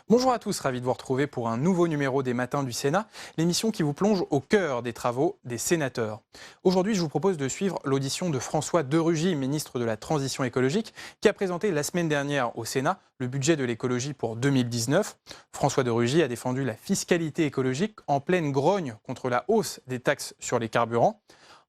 Bonjour à tous, ravi de vous retrouver pour un nouveau numéro des Matins du Sénat, l'émission qui vous plonge au cœur des travaux des sénateurs. Aujourd'hui, je vous propose de suivre l'audition de François de Rugy, ministre de la Transition écologique, qui a présenté la semaine dernière au Sénat le budget de l'écologie pour 2019. François de Rugy a défendu la fiscalité écologique en pleine grogne contre la hausse des taxes sur les carburants.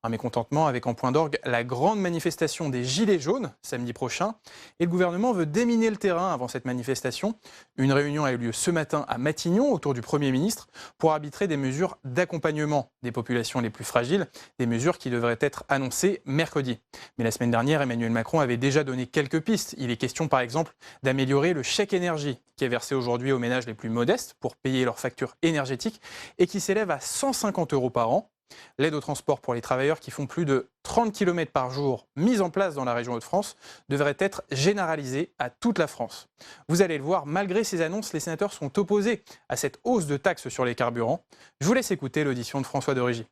Un mécontentement avec en point d'orgue la grande manifestation des Gilets jaunes samedi prochain. Et le gouvernement veut déminer le terrain avant cette manifestation. Une réunion a eu lieu ce matin à Matignon autour du Premier ministre pour arbitrer des mesures d'accompagnement des populations les plus fragiles, des mesures qui devraient être annoncées mercredi. Mais la semaine dernière, Emmanuel Macron avait déjà donné quelques pistes. Il est question par exemple d'améliorer le chèque énergie qui est versé aujourd'hui aux ménages les plus modestes pour payer leurs factures énergétiques et qui s'élève à 150 € par an. L'aide au transport pour les travailleurs qui font plus de 30 km par jour, mise en place dans la région Hauts-de-France, devrait être généralisée à toute la France. Vous allez le voir, malgré ces annonces, les sénateurs sont opposés à cette hausse de taxes sur les carburants. Je vous laisse écouter l'audition de François de Rugy.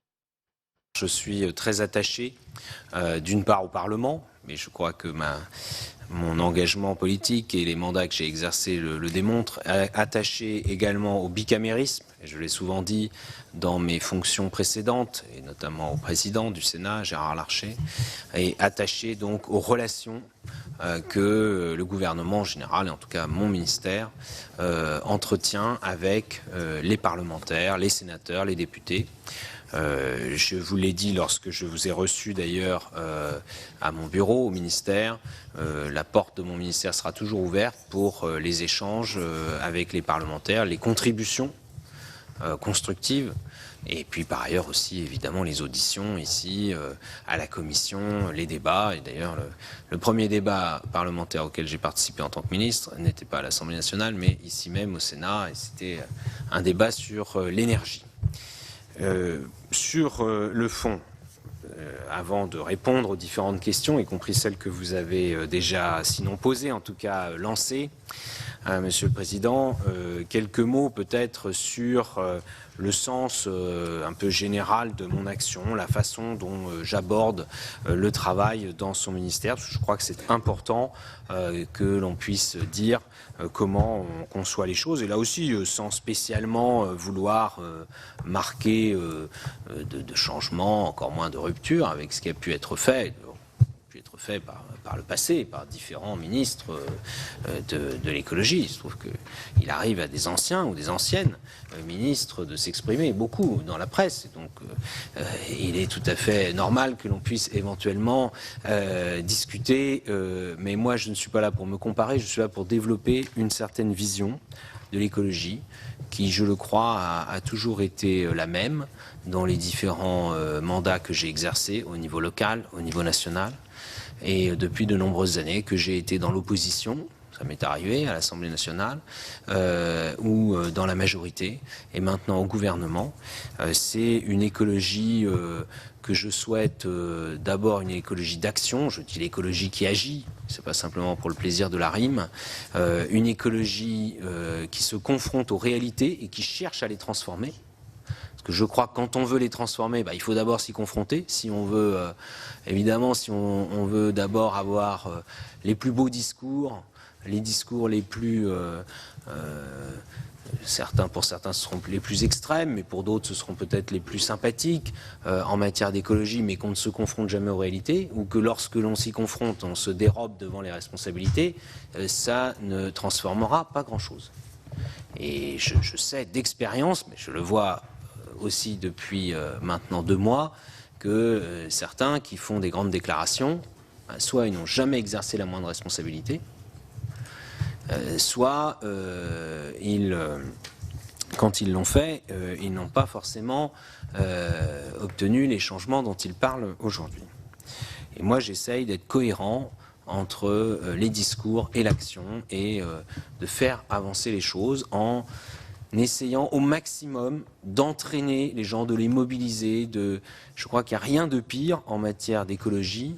Je suis très attaché d'une part au Parlement, mais je crois que mon engagement politique et les mandats que j'ai exercés le démontrent, attaché également au bicamérisme, et je l'ai souvent dit dans mes fonctions précédentes, et notamment au président du Sénat, Gérard Larcher, et attaché donc aux relations que le gouvernement en général, et en tout cas mon ministère, entretient avec les parlementaires, les sénateurs, les députés. Je vous l'ai dit lorsque je vous ai reçu d'ailleurs à mon bureau au ministère, la porte de mon ministère sera toujours ouverte pour les échanges avec les parlementaires, les contributions constructives et puis par ailleurs aussi évidemment les auditions ici à la commission, les débats. Et d'ailleurs le premier débat parlementaire auquel j'ai participé en tant que ministre n'était pas à l'Assemblée nationale mais ici même au Sénat, et c'était un débat sur l'énergie. Sur le fond, avant de répondre aux différentes questions, y compris celles que vous avez déjà, sinon posées, en tout cas lancées, Monsieur le Président, quelques mots peut-être sur le sens un peu général de mon action, la façon dont j'aborde le travail dans son ministère, parce que je crois que c'est important que l'on puisse dire comment on conçoit les choses, et là aussi sans spécialement vouloir marquer de changement, encore moins de rupture avec ce qui a pu être fait par le passé, par différents ministres de l'écologie. Il se trouve qu'il arrive à des anciens ou des anciennes ministres de s'exprimer beaucoup dans la presse. Et donc, il est tout à fait normal que l'on puisse éventuellement discuter. Mais moi, je ne suis pas là pour me comparer, je suis là pour développer une certaine vision de l'écologie qui, je le crois, a toujours été la même dans les différents mandats que j'ai exercés au niveau local, au niveau national. Et depuis de nombreuses années que j'ai été dans l'opposition, ça m'est arrivé à l'Assemblée nationale, ou dans la majorité, et maintenant au gouvernement. C'est une écologie que je souhaite d'abord une écologie d'action, je dis l'écologie qui agit, c'est pas simplement pour le plaisir de la rime, une écologie qui se confronte aux réalités et qui cherche à les transformer. Que je crois que quand on veut les transformer, il faut d'abord s'y confronter. Si on veut, évidemment, si on veut d'abord avoir les plus beaux discours, les discours les plus... pour certains, ce seront les plus extrêmes, mais pour d'autres, ce seront peut-être les plus sympathiques en matière d'écologie, mais qu'on ne se confronte jamais aux réalités, ou que lorsque l'on s'y confronte, on se dérobe devant les responsabilités, ça ne transformera pas grand-chose. Et je sais d'expérience, mais je le vois aussi depuis maintenant 2 mois, que certains qui font des grandes déclarations, soit ils n'ont jamais exercé la moindre responsabilité, soit quand ils l'ont fait, ils n'ont pas forcément obtenu les changements dont ils parlent aujourd'hui. Et moi, j'essaye d'être cohérent entre les discours et l'action et de faire avancer les choses en essayant au maximum d'entraîner les gens, de les mobiliser. Je crois qu'il n'y a rien de pire en matière d'écologie,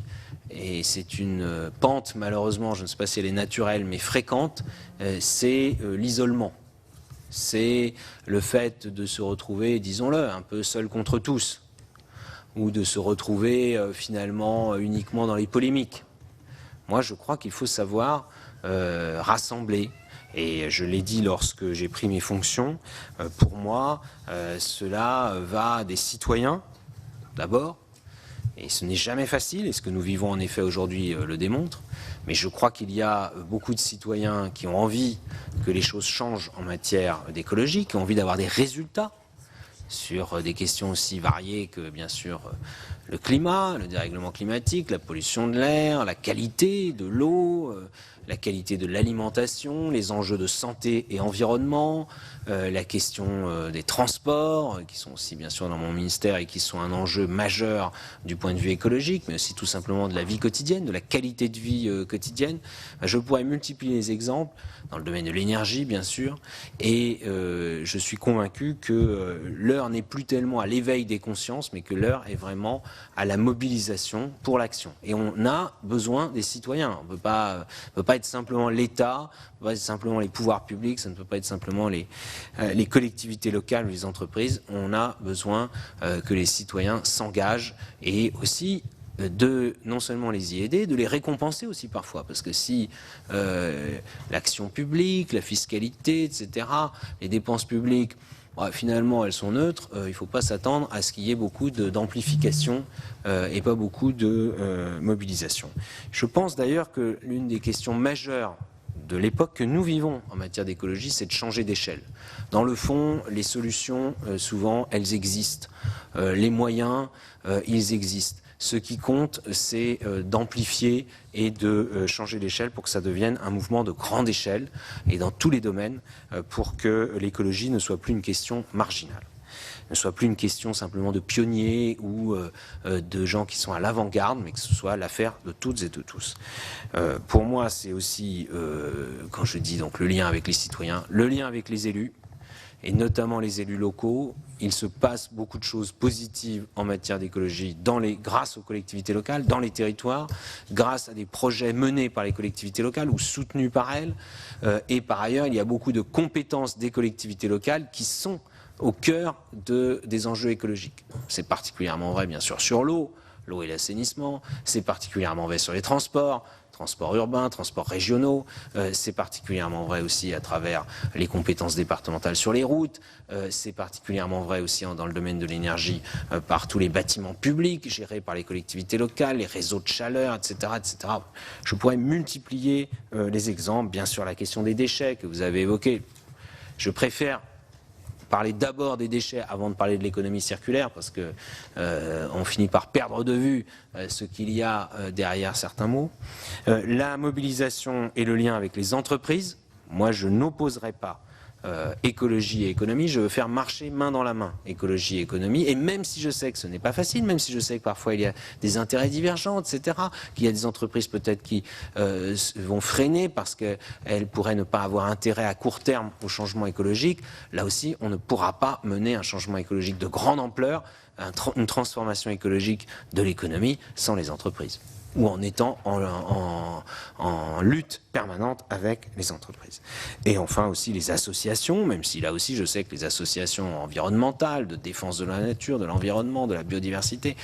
et c'est une pente, malheureusement, je ne sais pas si elle est naturelle, mais fréquente, c'est l'isolement. C'est le fait de se retrouver, disons-le, un peu seul contre tous, ou de se retrouver finalement uniquement dans les polémiques. Moi, je crois qu'il faut savoir rassembler, Et je l'ai dit lorsque j'ai pris mes fonctions, pour moi, cela va des citoyens, d'abord, et ce n'est jamais facile, et ce que nous vivons en effet aujourd'hui le démontre, mais je crois qu'il y a beaucoup de citoyens qui ont envie que les choses changent en matière d'écologie, qui ont envie d'avoir des résultats sur des questions aussi variées que, bien sûr, le climat, le dérèglement climatique, la pollution de l'air, la qualité de l'eau, la qualité de l'alimentation, les enjeux de santé et environnement, la question des transports, qui sont aussi bien sûr dans mon ministère et qui sont un enjeu majeur du point de vue écologique, mais aussi tout simplement de la vie quotidienne, de la qualité de vie quotidienne. Je pourrais multiplier les exemples dans le domaine de l'énergie, bien sûr, et je suis convaincu que l'heure n'est plus tellement à l'éveil des consciences, mais que l'heure est vraiment à la mobilisation pour l'action. Et on a besoin des citoyens. On ne peut pas être simplement l'État, ça ne peut pas être simplement les pouvoirs publics, ça ne peut pas être simplement les collectivités locales ou les entreprises. On a besoin que les citoyens s'engagent et aussi de non seulement les y aider, de les récompenser aussi parfois, parce que si l'action publique, la fiscalité, etc., les dépenses publiques, finalement elles sont neutres, il ne faut pas s'attendre à ce qu'il y ait beaucoup d'amplification et pas beaucoup de mobilisation. Je pense d'ailleurs que l'une des questions majeures de l'époque que nous vivons en matière d'écologie, c'est de changer d'échelle. Dans le fond, les solutions, souvent, elles existent. Les moyens, ils existent. Ce qui compte, c'est d'amplifier et de changer d'échelle pour que ça devienne un mouvement de grande échelle et dans tous les domaines pour que l'écologie ne soit plus une question marginale, ne soit plus une question simplement de pionniers ou de gens qui sont à l'avant-garde, mais que ce soit l'affaire de toutes et de tous. Pour moi, c'est aussi, quand je dis donc le lien avec les citoyens, le lien avec les élus, et notamment les élus locaux. Il se passe beaucoup de choses positives en matière d'écologie grâce aux collectivités locales, dans les territoires, grâce à des projets menés par les collectivités locales ou soutenus par elles. Et par ailleurs, il y a beaucoup de compétences des collectivités locales qui sont au cœur des enjeux écologiques. C'est particulièrement vrai, bien sûr, sur l'eau et l'assainissement. C'est particulièrement vrai sur les transports urbains, transports régionaux. C'est particulièrement vrai aussi à travers les compétences départementales sur les routes. C'est particulièrement vrai aussi dans le domaine de l'énergie par tous les bâtiments publics gérés par les collectivités locales, les réseaux de chaleur, etc., etc. Je pourrais multiplier les exemples. Bien sûr, la question des déchets que vous avez évoquée. Je préfère parler d'abord des déchets avant de parler de l'économie circulaire, parce que on finit par perdre de vue ce qu'il y a derrière certains mots. La mobilisation et le lien avec les entreprises, moi je n'opposerai pas écologie et économie, je veux faire marcher main dans la main écologie et économie, et même si je sais que ce n'est pas facile, même si je sais que parfois il y a des intérêts divergents, etc., qu'il y a des entreprises peut-être qui vont freiner parce qu'elles pourraient ne pas avoir intérêt à court terme au changement écologique, là aussi on ne pourra pas mener un changement écologique de grande ampleur, une transformation écologique de l'économie sans les entreprises, ou en étant en lutte permanente avec les entreprises. Et enfin aussi les associations, même si là aussi je sais que les associations environnementales, de défense de la nature, de l'environnement, de la biodiversité,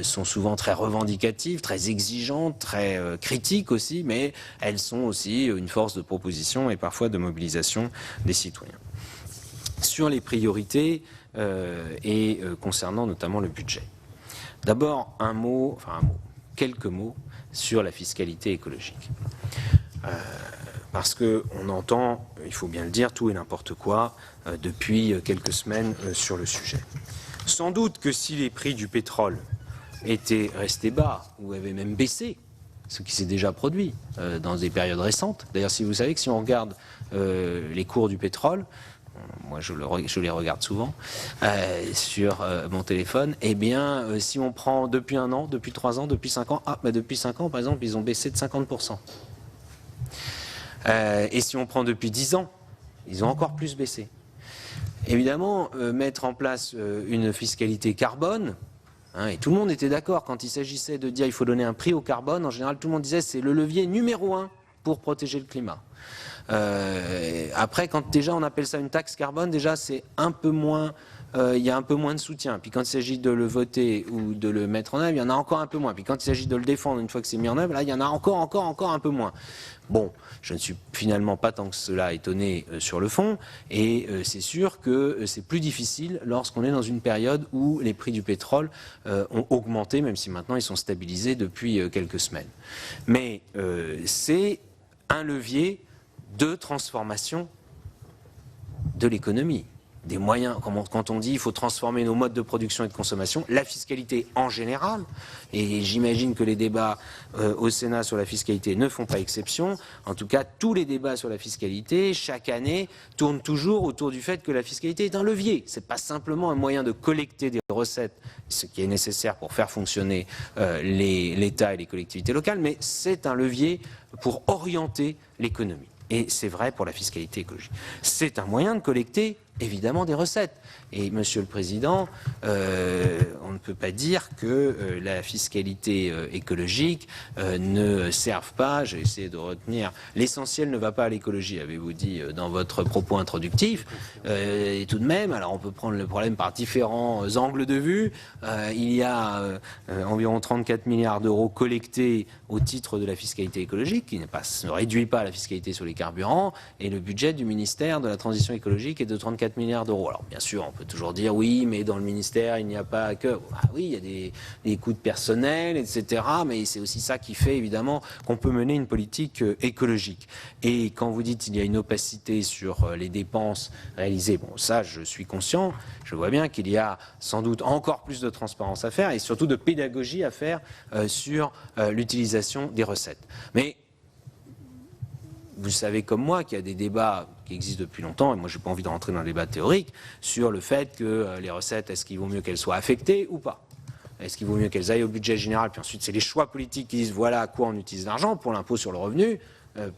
sont souvent très revendicatives, très exigeantes, très critiques aussi, mais elles sont aussi une force de proposition et parfois de mobilisation des citoyens. Sur les priorités et concernant notamment le budget. D'abord quelques mots sur la fiscalité écologique. Parce qu'on entend, il faut bien le dire, tout et n'importe quoi depuis quelques semaines sur le sujet. Sans doute que si les prix du pétrole étaient restés bas ou avaient même baissé, ce qui s'est déjà produit dans des périodes récentes, d'ailleurs si vous savez que si on regarde les cours du pétrole, moi je les regarde souvent sur mon téléphone, eh bien si on prend depuis un an, depuis 3 ans, depuis 5 ans, depuis 5 ans par exemple ils ont baissé de 50%. Et si on prend depuis 10 ans, ils ont encore plus baissé. Évidemment, mettre en place une fiscalité carbone, et tout le monde était d'accord quand il s'agissait de dire il faut donner un prix au carbone, en général tout le monde disait c'est le levier numéro 1 pour protéger le climat. Après, quand déjà on appelle ça une taxe carbone, déjà c'est un peu moins... il y a un peu moins de soutien. Puis quand il s'agit de le voter ou de le mettre en œuvre, il y en a encore un peu moins. Puis quand il s'agit de le défendre une fois que c'est mis en œuvre, là, il y en a encore un peu moins. Bon, je ne suis finalement pas tant que cela étonné sur le fond, et c'est sûr que c'est plus difficile lorsqu'on est dans une période où les prix du pétrole ont augmenté, même si maintenant ils sont stabilisés depuis quelques semaines. Mais c'est un levier de transformation de l'économie. Des moyens, quand on dit il faut transformer nos modes de production et de consommation, la fiscalité en général, et j'imagine que les débats au Sénat sur la fiscalité ne font pas exception, en tout cas tous les débats sur la fiscalité, chaque année, tournent toujours autour du fait que la fiscalité est un levier. Ce n'est pas simplement un moyen de collecter des recettes, ce qui est nécessaire pour faire fonctionner l'État et les collectivités locales, mais c'est un levier pour orienter l'économie. Et c'est vrai pour la fiscalité écologique. C'est un moyen de collecter, évidemment, des recettes. Et, Monsieur le Président, on ne peut pas dire que la fiscalité écologique ne serve pas, j'ai essayé de retenir, l'essentiel ne va pas à l'écologie, avez-vous dit dans votre propos introductif. Et tout de même, alors on peut prendre le problème par différents angles de vue. Il y a environ 34 milliards d'euros collectés au titre de la fiscalité écologique, qui ne réduit pas la fiscalité sur les carburants, et le budget du ministère de la Transition écologique est de 34 milliards d'euros. Alors bien sûr, on peut toujours dire oui, mais dans le ministère, il n'y a pas que... Ah oui, il y a des coûts de personnel, etc. Mais c'est aussi ça qui fait, évidemment, qu'on peut mener une politique écologique. Et quand vous dites qu'il y a une opacité sur les dépenses réalisées, bon, ça, je suis conscient. Je vois bien qu'il y a sans doute encore plus de transparence à faire et surtout de pédagogie à faire sur l'utilisation des recettes. Mais vous savez comme moi qu'il y a des débats qui existent depuis longtemps, et moi je n'ai pas envie de rentrer dans le débat théorique, sur le fait que les recettes, est-ce qu'il vaut mieux qu'elles soient affectées ou pas? Est-ce qu'il vaut mieux qu'elles aillent au budget général? Puis ensuite c'est les choix politiques qui disent voilà à quoi on utilise l'argent. Pour l'impôt sur le revenu,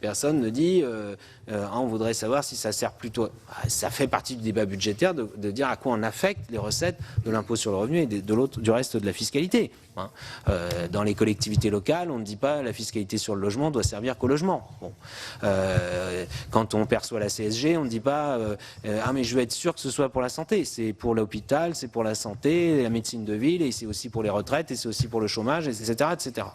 personne ne dit on voudrait savoir si ça sert plutôt... Ça fait partie du débat budgétaire de dire à quoi on affecte les recettes de l'impôt sur le revenu et du reste de la fiscalité. Dans les collectivités locales, on ne dit pas la fiscalité sur le logement doit servir qu'au logement. Bon. Quand on perçoit la CSG, on ne dit pas ah mais je veux être sûr que ce soit pour la santé. C'est pour l'hôpital, c'est pour la santé, la médecine de ville, et c'est aussi pour les retraites, et c'est aussi pour le chômage, etc. etc.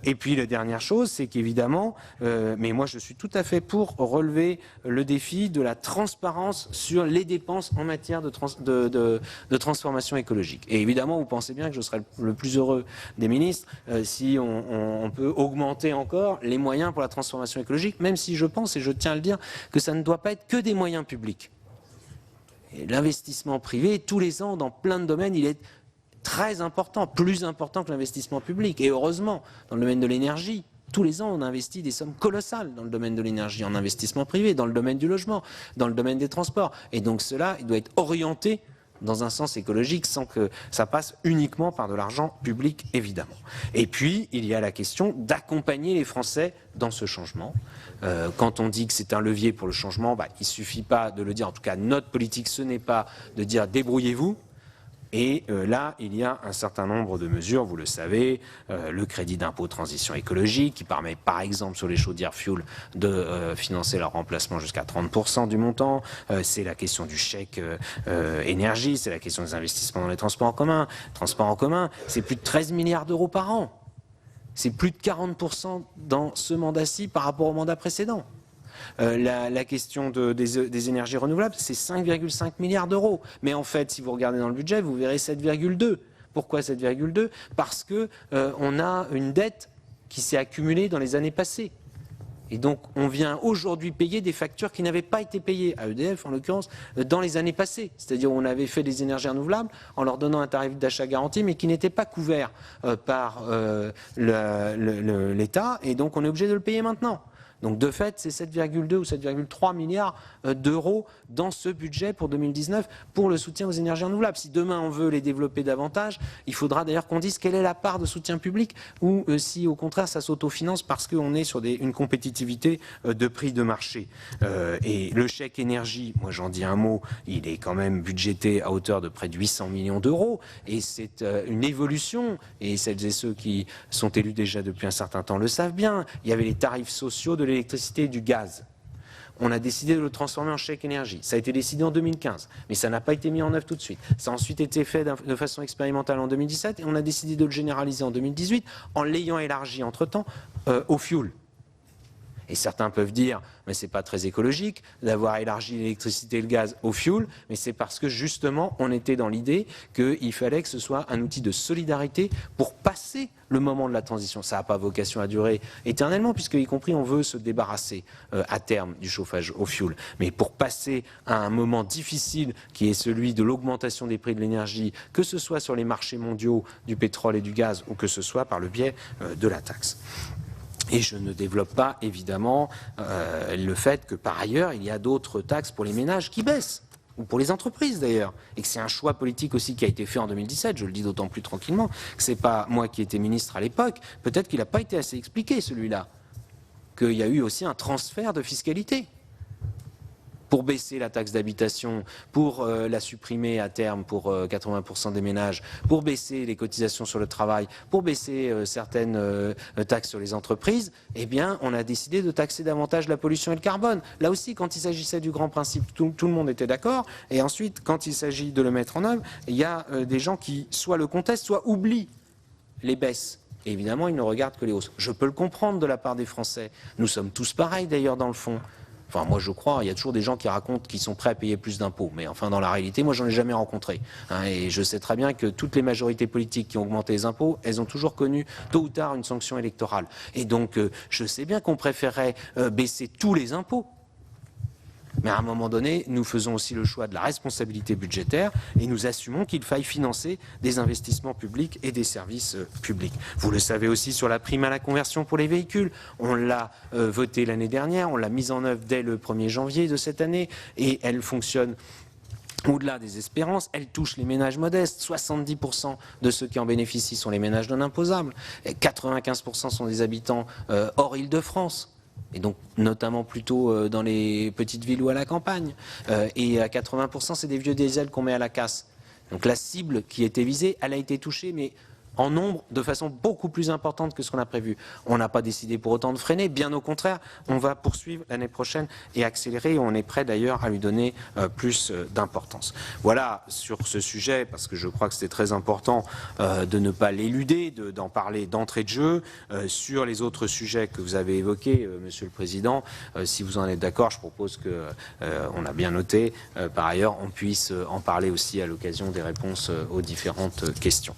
Et puis la dernière chose, c'est qu'évidemment, mais moi je suis tout à fait pour relever le défi de la transparence sur les dépenses en matière de transformation écologique. Et évidemment, vous pensez bien que je serai le plus heureux des ministres si on peut augmenter encore les moyens pour la transformation écologique, même si je pense, et je tiens à le dire, que ça ne doit pas être que des moyens publics. L'investissement privé, tous les ans, dans plein de domaines, il est très important, plus important que l'investissement public. Et heureusement, dans le domaine de l'énergie, tous les ans, on investit des sommes colossales dans le domaine de l'énergie, en investissement privé, dans le domaine du logement, dans le domaine des transports. Et donc cela, il doit être orienté dans un sens écologique sans que ça passe uniquement par de l'argent public, évidemment. Et puis, il y a la question d'accompagner les Français dans ce changement. Quand on dit que c'est un levier pour le changement, il ne suffit pas de le dire. En tout cas, notre politique, ce n'est pas de dire débrouillez-vous. Et là, il y a un certain nombre de mesures, vous le savez, le crédit d'impôt transition écologique qui permet par exemple sur les chaudières fuel de financer leur remplacement jusqu'à 30% du montant, c'est la question du chèque énergie, c'est la question des investissements dans les transports en commun. Transports en commun, c'est plus de 13 milliards d'euros par an. C'est plus de 40% dans ce mandat-ci par rapport au mandat précédent. La question des énergies renouvelables, c'est 5,5 milliards d'euros. Mais en fait, si vous regardez dans le budget, vous verrez 7,2. Pourquoi 7,2 ? Parce qu'on a une dette qui s'est accumulée dans les années passées. Et donc, on vient aujourd'hui payer des factures qui n'avaient pas été payées, à EDF en l'occurrence, dans les années passées. C'est-à-dire on avait fait des énergies renouvelables en leur donnant un tarif d'achat garanti, mais qui n'était pas couvert par l'État. Et donc, on est obligé de le payer maintenant. Donc de fait, c'est 7,2 ou 7,3 milliards d'euros dans ce budget pour 2019 pour le soutien aux énergies renouvelables. Si demain on veut les développer davantage, il faudra d'ailleurs qu'on dise quelle est la part de soutien public ou si au contraire ça s'autofinance parce qu'on est sur une compétitivité de prix de marché. Et le chèque énergie, moi j'en dis un mot, il est quand même budgété à hauteur de près de 800 millions d'euros et c'est une évolution et celles et ceux qui sont élus déjà depuis un certain temps le savent bien. Il y avait les tarifs sociaux de l'électricité et du gaz. on a décidé de le transformer en chèque énergie. Ça a été décidé en 2015, mais ça n'a pas été mis en œuvre tout de suite. Ça a ensuite été fait de façon expérimentale en 2017 et on a décidé de le généraliser en 2018 en l'ayant élargi entre-temps au fioul. Et certains peuvent dire, mais c'est pas très écologique d'avoir élargi l'électricité et le gaz au fioul, mais c'est parce que justement, on était dans l'idée qu'il fallait que ce soit un outil de solidarité pour passer le moment de la transition. Ça n'a pas vocation à durer éternellement, puisque, y compris, on veut se débarrasser à terme du chauffage au fioul. Mais pour passer à un moment difficile, qui est celui de l'augmentation des prix de l'énergie, que ce soit sur les marchés mondiaux du pétrole et du gaz, ou que ce soit par le biais de la taxe. Et je ne développe pas, évidemment, le fait que, par ailleurs, il y a d'autres taxes pour les ménages qui baissent, ou pour les entreprises, d'ailleurs, et que c'est un choix politique aussi qui a été fait en 2017, je le dis d'autant plus tranquillement, que ce n'est pas moi qui étais ministre à l'époque, peut-être qu'il n'a pas été assez expliqué, celui-là, qu'il y a eu aussi un transfert de fiscalité pour baisser la taxe d'habitation, pour la supprimer à terme pour 80% des ménages, pour baisser les cotisations sur le travail, pour baisser certaines taxes sur les entreprises, eh bien, on a décidé de taxer davantage la pollution et le carbone. Là aussi, quand il s'agissait du grand principe, tout le monde était d'accord. Et ensuite, quand il s'agit de le mettre en œuvre, il y a des gens qui soit le contestent, soit oublient les baisses. Et évidemment, ils ne regardent que les hausses. Je peux le comprendre de la part des Français. Nous sommes tous pareils, d'ailleurs, dans le fond. Enfin, moi, je crois, il y a toujours des gens qui racontent qu'ils sont prêts à payer plus d'impôts. Mais enfin, dans la réalité, moi, j'en ai jamais rencontré. Et je sais très bien que toutes les majorités politiques qui ont augmenté les impôts, elles ont toujours connu, tôt ou tard, une sanction électorale. Et donc, je sais bien qu'on préférait baisser tous les impôts. Mais à un moment donné, nous faisons aussi le choix de la responsabilité budgétaire et nous assumons qu'il faille financer des investissements publics et des services publics. Vous le savez aussi sur la prime à la conversion pour les véhicules. On l'a voté l'année dernière, on l'a mise en œuvre dès le 1er janvier de cette année et elle fonctionne au-delà des espérances. Elle touche les ménages modestes. 70% de ceux qui en bénéficient sont les ménages non imposables. 95% sont des habitants hors Île-de-France. Et donc notamment plutôt dans les petites villes ou à la campagne. Et à 80%, c'est des vieux diesels qu'on met à la casse. Donc la cible qui était visée, elle a été touchée, mais en nombre, de façon beaucoup plus importante que ce qu'on a prévu. On n'a pas décidé pour autant de freiner, bien au contraire, on va poursuivre l'année prochaine et accélérer, et on est prêt d'ailleurs à lui donner plus d'importance. Voilà sur ce sujet, parce que je crois que c'était très important de ne pas l'éluder, d'en parler d'entrée de jeu. Sur les autres sujets que vous avez évoqués, Monsieur le Président, si vous en êtes d'accord, je propose que, on a bien noté, par ailleurs, on puisse en parler aussi à l'occasion des réponses aux différentes questions.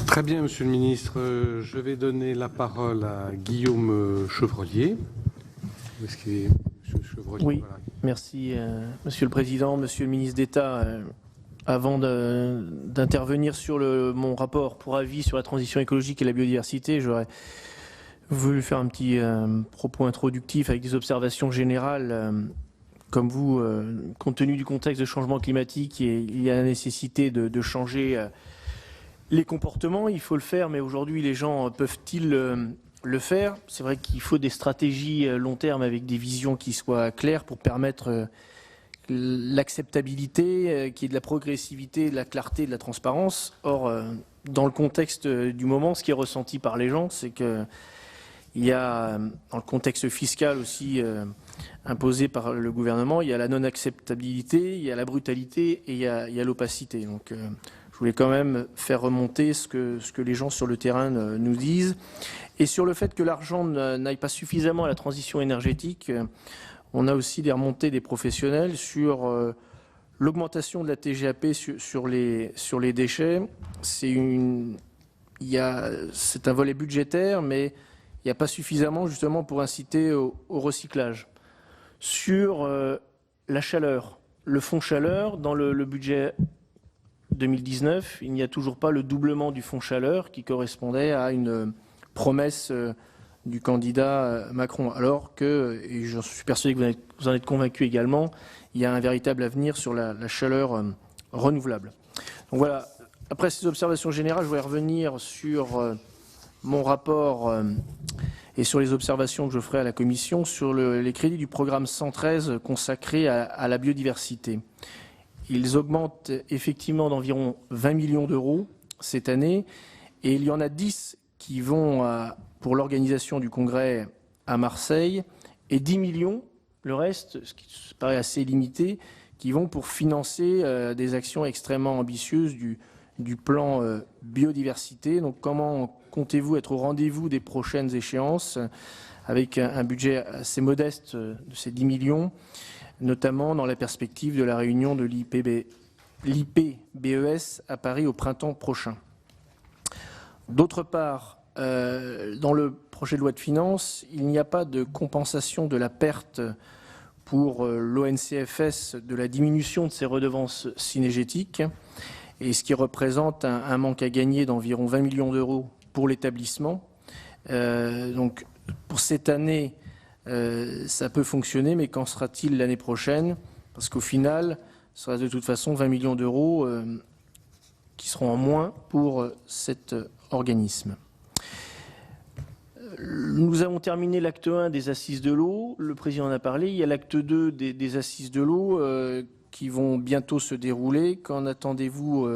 Très bien, Monsieur le Ministre. Je vais donner la parole à Guillaume Chevrollier. Où est-ce qu'il est, Monsieur Chevrollier? Oui, voilà. merci, Monsieur le Président, Monsieur le Ministre d'État. Avant d'intervenir sur mon rapport pour avis sur la transition écologique et la biodiversité, j'aurais voulu faire un petit propos introductif avec des observations générales. Comme vous, compte tenu du contexte de changement climatique, il y a la nécessité de changer les comportements. Il faut le faire, mais aujourd'hui, les gens peuvent-ils le faire? C'est vrai qu'il faut des stratégies long terme avec des visions qui soient claires pour permettre l'acceptabilité, qu'il y ait de la progressivité, de la clarté, de la transparence. Or, dans le contexte du moment, ce qui est ressenti par les gens, c'est que il y a, dans le contexte fiscal aussi imposé par le gouvernement, il y a la non-acceptabilité, il y a la brutalité et il y a l'opacité. Donc, je voulais quand même faire remonter ce que les gens sur le terrain nous disent. Et sur le fait que l'argent n'aille pas suffisamment à la transition énergétique, on a aussi des remontées des professionnels sur l'augmentation de la TGAP sur les déchets. C'est un volet budgétaire, mais il n'y a pas suffisamment justement pour inciter au recyclage. Sur la chaleur, le fonds chaleur, dans le budget 2019, il n'y a toujours pas le doublement du fonds chaleur qui correspondait à une promesse du candidat Macron. Alors que, et je suis persuadé que vous en êtes convaincu également, il y a un véritable avenir sur la chaleur renouvelable. Donc voilà, après ces observations générales, je vais revenir sur mon rapport et sur les observations que je ferai à la Commission sur les crédits du programme 113 consacré à la biodiversité. Ils augmentent effectivement d'environ 20 millions d'euros cette année et il y en a 10 qui vont pour l'organisation du congrès à Marseille et 10 millions le reste, ce qui paraît assez limité, qui vont pour financer des actions extrêmement ambitieuses du plan biodiversité. Donc comment comptez-vous être au rendez-vous des prochaines échéances avec un budget assez modeste de ces 10 millions, notamment dans la perspective de la réunion de l'IPBES à Paris au printemps prochain. D'autre part, dans le projet de loi de finances, il n'y a pas de compensation de la perte pour l'ONCFS de la diminution de ses redevances cynégétiques, et ce qui représente un manque à gagner d'environ 20 millions d'euros pour l'établissement. Donc, pour cette année, ça peut fonctionner, mais qu'en sera-t-il l'année prochaine? Parce qu'au final, ce sera de toute façon 20 millions d'euros qui seront en moins pour cet organisme. Nous avons terminé l'acte 1 des Assises de l'eau. Le président en a parlé. Il y a l'acte 2 des Assises de l'eau qui vont bientôt se dérouler. Qu'en attendez-vous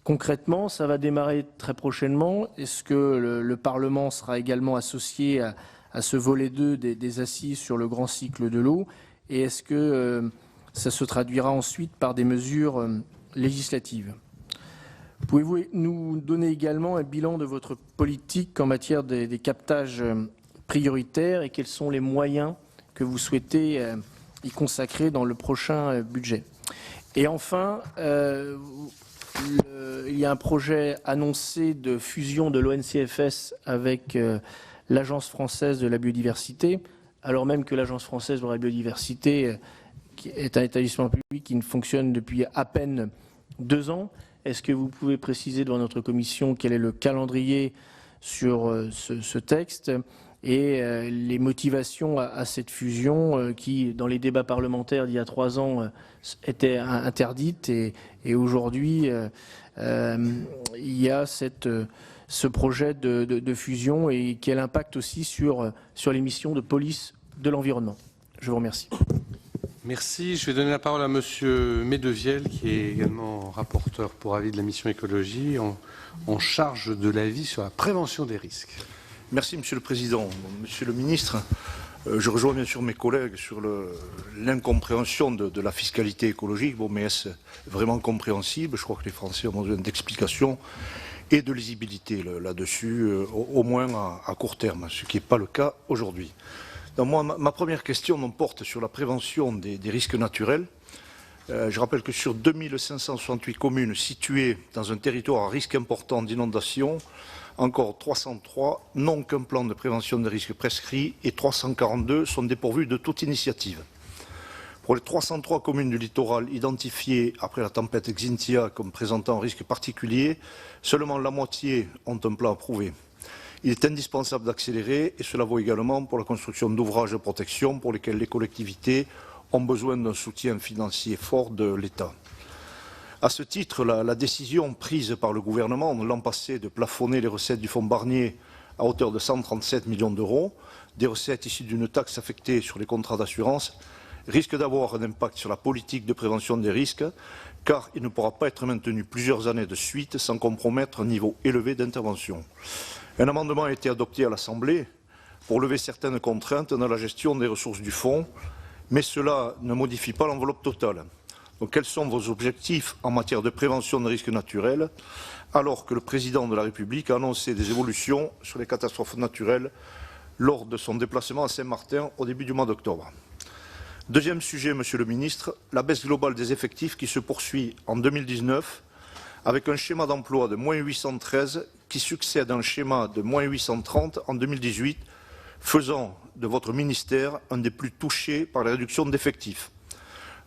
concrètement? Ça va démarrer très prochainement. Est-ce que le Parlement sera également associé à ce volet 2 des Assises sur le grand cycle de l'eau? Et est-ce que ça se traduira ensuite par des mesures législatives? Pouvez-vous nous donner également un bilan de votre politique en matière des captages prioritaires et quels sont les moyens que vous souhaitez y consacrer dans le prochain budget? Et enfin, il y a un projet annoncé de fusion de l'ONCFS avec l'Agence française de la biodiversité, alors même que l'Agence française de la biodiversité est un établissement public qui ne fonctionne depuis à peine 2 ans. Est-ce que vous pouvez préciser devant notre commission quel est le calendrier sur ce texte et les motivations à cette fusion qui, dans les débats parlementaires d'il y a 3 ans, était interdite et aujourd'hui, il y a ce projet de fusion et quel impact aussi sur les missions de police de l'environnement? Je vous remercie. Merci. Je vais donner la parole à Monsieur Medevielle, qui est également rapporteur pour avis de la mission écologie, en charge de l'avis sur la prévention des risques. Merci, Monsieur le Président. Monsieur le Ministre, je rejoins bien sûr mes collègues sur l'incompréhension de la fiscalité écologique. Bon, mais est-ce vraiment compréhensible? Je crois que les Français ont besoin d'explications et de lisibilité là-dessus, au moins à court terme, ce qui n'est pas le cas aujourd'hui. Moi, ma première question porte sur la prévention des risques naturels. Je rappelle que sur 2568 communes situées dans un territoire à risque important d'inondation, encore 303 n'ont qu'un plan de prévention des risques prescrit et 342 sont dépourvus de toute initiative. Pour les 303 communes du littoral identifiées après la tempête Xynthia comme présentant un risque particulier, seulement la moitié ont un plan approuvé. Il est indispensable d'accélérer et cela vaut également pour la construction d'ouvrages de protection pour lesquels les collectivités ont besoin d'un soutien financier fort de l'État. À ce titre, la décision prise par le gouvernement l'an passé de plafonner les recettes du fonds Barnier à hauteur de 137 millions d'euros, des recettes issues d'une taxe affectée sur les contrats d'assurance, risque d'avoir un impact sur la politique de prévention des risques, car il ne pourra pas être maintenu plusieurs années de suite sans compromettre un niveau élevé d'intervention. Un amendement a été adopté à l'Assemblée pour lever certaines contraintes dans la gestion des ressources du fonds, mais cela ne modifie pas l'enveloppe totale. Donc, quels sont vos objectifs en matière de prévention des risques naturels, alors que le Président de la République a annoncé des évolutions sur les catastrophes naturelles lors de son déplacement à Saint-Martin au début du mois d'octobre? Deuxième sujet, Monsieur le Ministre, la baisse globale des effectifs qui se poursuit en 2019 avec un schéma d'emploi de moins 813 qui succède à un schéma de moins 830 en 2018, faisant de votre ministère un des plus touchés par la réduction d'effectifs.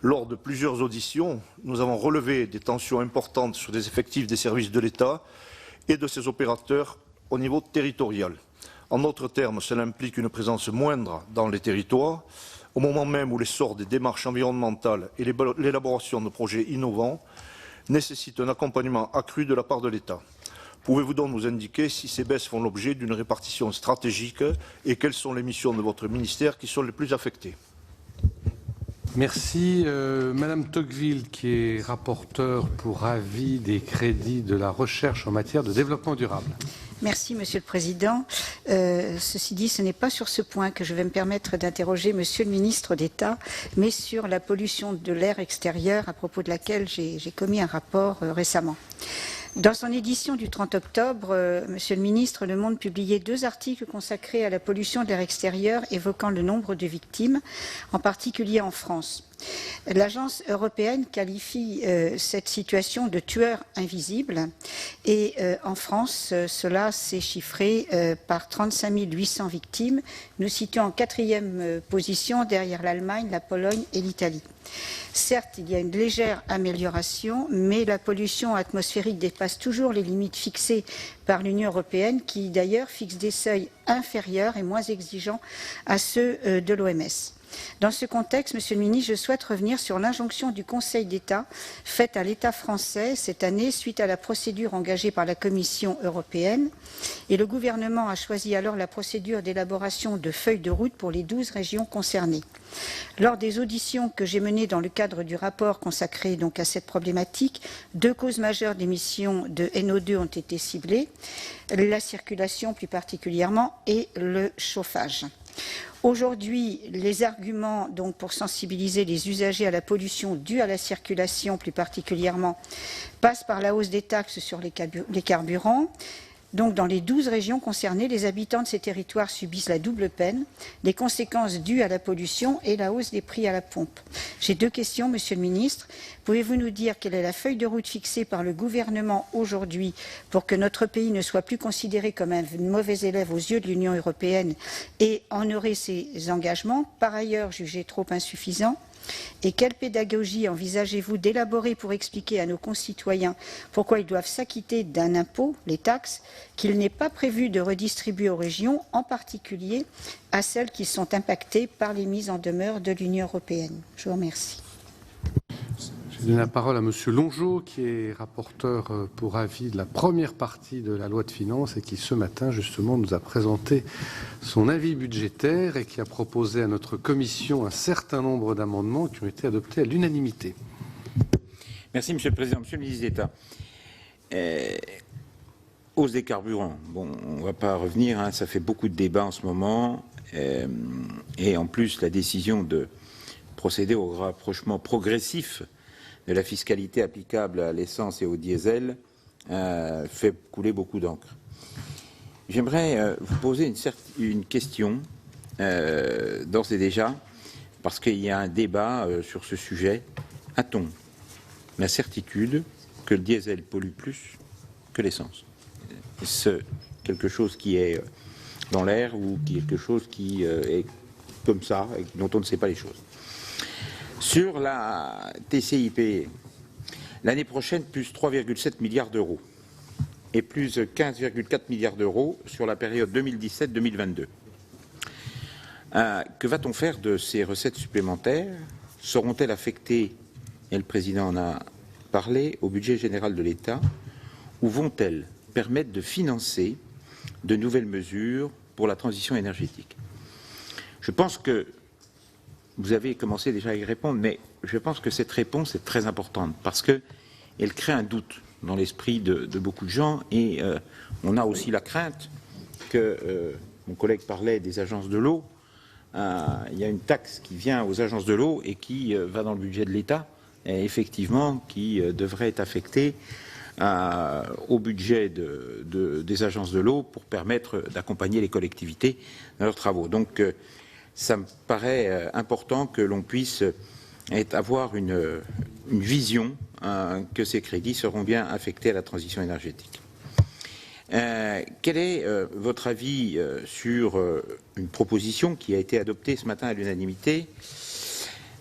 Lors de plusieurs auditions, nous avons relevé des tensions importantes sur les effectifs des services de l'État et de ses opérateurs au niveau territorial. En d'autres termes, cela implique une présence moindre dans les territoires, au moment même où l'essor des démarches environnementales et l'élaboration de projets innovants nécessitent un accompagnement accru de la part de l'État. Pouvez-vous donc nous indiquer si ces baisses font l'objet d'une répartition stratégique et quelles sont les missions de votre ministère qui sont les plus affectées? Merci. Madame Tocqueville, qui est rapporteure pour avis des crédits de la recherche en matière de développement durable. Merci, Monsieur le Président. Ceci dit, ce n'est pas sur ce point que je vais me permettre d'interroger Monsieur le Ministre d'État, mais sur la pollution de l'air extérieur, à propos de laquelle j'ai commis un rapport récemment. Dans son édition du 30 octobre, Monsieur le Ministre, Le Monde publiait 2 articles consacrés à la pollution de l'air extérieur, évoquant le nombre de victimes, en particulier en France. L'agence européenne qualifie cette situation de tueur invisible et en France, cela s'est chiffré par 35 800 victimes, nous situons en 4e position derrière l'Allemagne, la Pologne et l'Italie. Certes, il y a une légère amélioration, mais la pollution atmosphérique dépasse toujours les limites fixées par l'Union européenne, qui d'ailleurs fixe des seuils inférieurs et moins exigeants à ceux de l'OMS. Dans ce contexte, Monsieur le Ministre, je souhaite revenir sur l'injonction du Conseil d'État faite à l'État français cette année suite à la procédure engagée par la Commission européenne. Et le gouvernement a choisi alors la procédure d'élaboration de feuilles de route pour les 12 régions concernées. Lors des auditions que j'ai menées dans le cadre du rapport consacré donc à cette problématique, 2 causes majeures d'émissions de NO2 ont été ciblées, la circulation plus particulièrement et le chauffage. Aujourd'hui, les arguments donc, pour sensibiliser les usagers à la pollution due à la circulation plus particulièrement passent par la hausse des taxes sur les carburants. Donc, dans les 12 régions concernées, les habitants de ces territoires subissent la double peine, les conséquences dues à la pollution et la hausse des prix à la pompe. J'ai 2 questions, Monsieur le Ministre. Pouvez-vous nous dire quelle est la feuille de route fixée par le gouvernement aujourd'hui pour que notre pays ne soit plus considéré comme un mauvais élève aux yeux de l'Union européenne et honorer ses engagements, par ailleurs jugés trop insuffisants? Et quelle pédagogie envisagez-vous d'élaborer pour expliquer à nos concitoyens pourquoi ils doivent s'acquitter d'un impôt, les taxes, qu'il n'est pas prévu de redistribuer aux régions, en particulier à celles qui sont impactées par les mises en demeure de l'Union européenne? Je vous remercie. Je donne la parole à Monsieur Longeot, qui est rapporteur pour avis de la première partie de la loi de finances et qui, ce matin, justement, nous a présenté son avis budgétaire et qui a proposé à notre commission un certain nombre d'amendements qui ont été adoptés à l'unanimité. Merci, Monsieur le Président. Monsieur le ministre d'État, hausse des carburants. Bon, on ne va pas revenir, hein, ça fait beaucoup de débats en ce moment. Et en plus, la décision de procéder au rapprochement progressif de la fiscalité applicable à l'essence et au diesel fait couler beaucoup d'encre. J'aimerais vous poser une question d'ores et déjà, parce qu'il y a un débat sur ce sujet. A-t-on la certitude que le diesel pollue plus que l'essence? Est-ce quelque chose qui est dans l'air ou quelque chose qui est comme ça et dont on ne sait pas les choses? Sur la TCIP, l'année prochaine, plus 3,7 milliards d'euros et plus 15,4 milliards d'euros sur la période 2017-2022. Que va-t-on faire de ces recettes supplémentaires? Seront-elles affectées, et le Président en a parlé, au budget général de l'État, ou vont-elles permettre de financer de nouvelles mesures pour la transition énergétique? Je pense que vous avez commencé déjà à y répondre, mais je pense que cette réponse est très importante parce qu'elle crée un doute dans l'esprit de beaucoup de gens et on a aussi la crainte que, mon collègue parlait des agences de l'eau, il y a une taxe qui vient aux agences de l'eau et qui va dans le budget de l'État et effectivement qui devrait être affectée au budget des agences de l'eau pour permettre d'accompagner les collectivités dans leurs travaux. Donc, ça me paraît important que l'on puisse avoir une vision que ces crédits seront bien affectés à la transition énergétique. Quel est votre avis sur une proposition qui a été adoptée ce matin à l'unanimité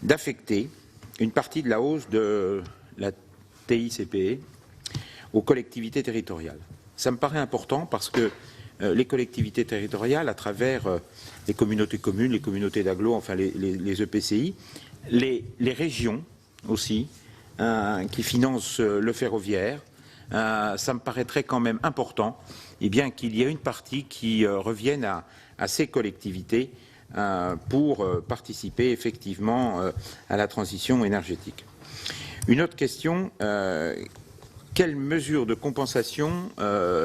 d'affecter une partie de la hausse de la TICPE aux collectivités territoriales? Ça me paraît important parce que les collectivités territoriales, à travers les communautés communes, les communautés d'agglo, enfin les EPCI, les régions aussi, qui financent le ferroviaire, ça me paraîtrait quand même important qu'il y ait une partie qui revienne à ces collectivités pour participer effectivement à la transition énergétique. Une autre question, quelles mesures de compensation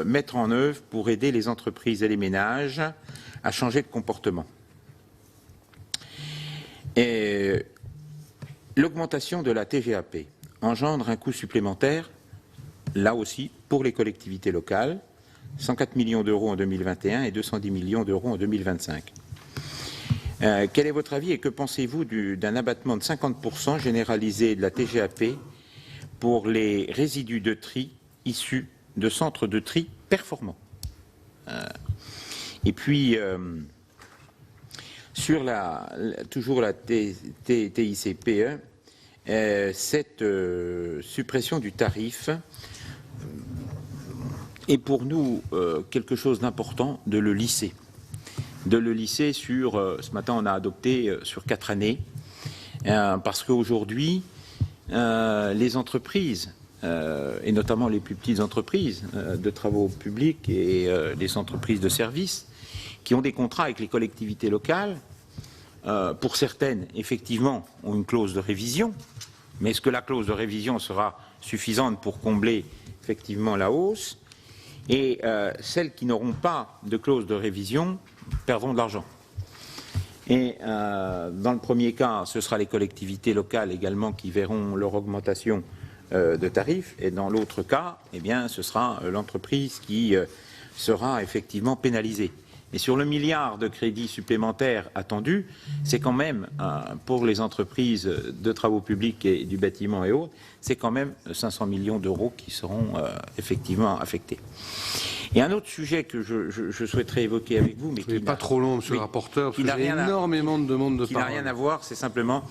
mettre en œuvre pour aider les entreprises et les ménages à changer de comportement. L'augmentation de la TGAP engendre un coût supplémentaire, là aussi, pour les collectivités locales, 104 millions d'euros en 2021 et 210 millions d'euros en 2025. Quel est votre avis et que pensez-vous d'un abattement de 50% généralisé de la TGAP pour les résidus de tri issus de centres de tri performants? Et puis, sur toujours la TICPE, cette suppression du tarif est pour nous quelque chose d'important de le lisser. Sur, ce matin on a adopté sur 4 années, parce qu'aujourd'hui, les entreprises, et notamment les plus petites entreprises de travaux publics et les entreprises de services, qui ont des contrats avec les collectivités locales, pour certaines, effectivement, ont une clause de révision, mais est-ce que la clause de révision sera suffisante pour combler effectivement la hausse? Et celles qui n'auront pas de clause de révision perdront de l'argent. Et dans le premier cas, ce sera les collectivités locales également qui verront leur augmentation de tarifs, et dans l'autre cas, eh bien, ce sera l'entreprise qui sera effectivement pénalisée. Et sur le milliard de crédits supplémentaires attendus, c'est quand même, pour les entreprises de travaux publics et du bâtiment et autres, c'est quand même 500 millions d'euros qui seront effectivement affectés. Et un autre sujet que je souhaiterais évoquer avec vous, mais qui n'est pas trop long, monsieur le rapporteur, parce qu'il y a énormément de demandes de parole. Qui n'a rien à voir, c'est simplement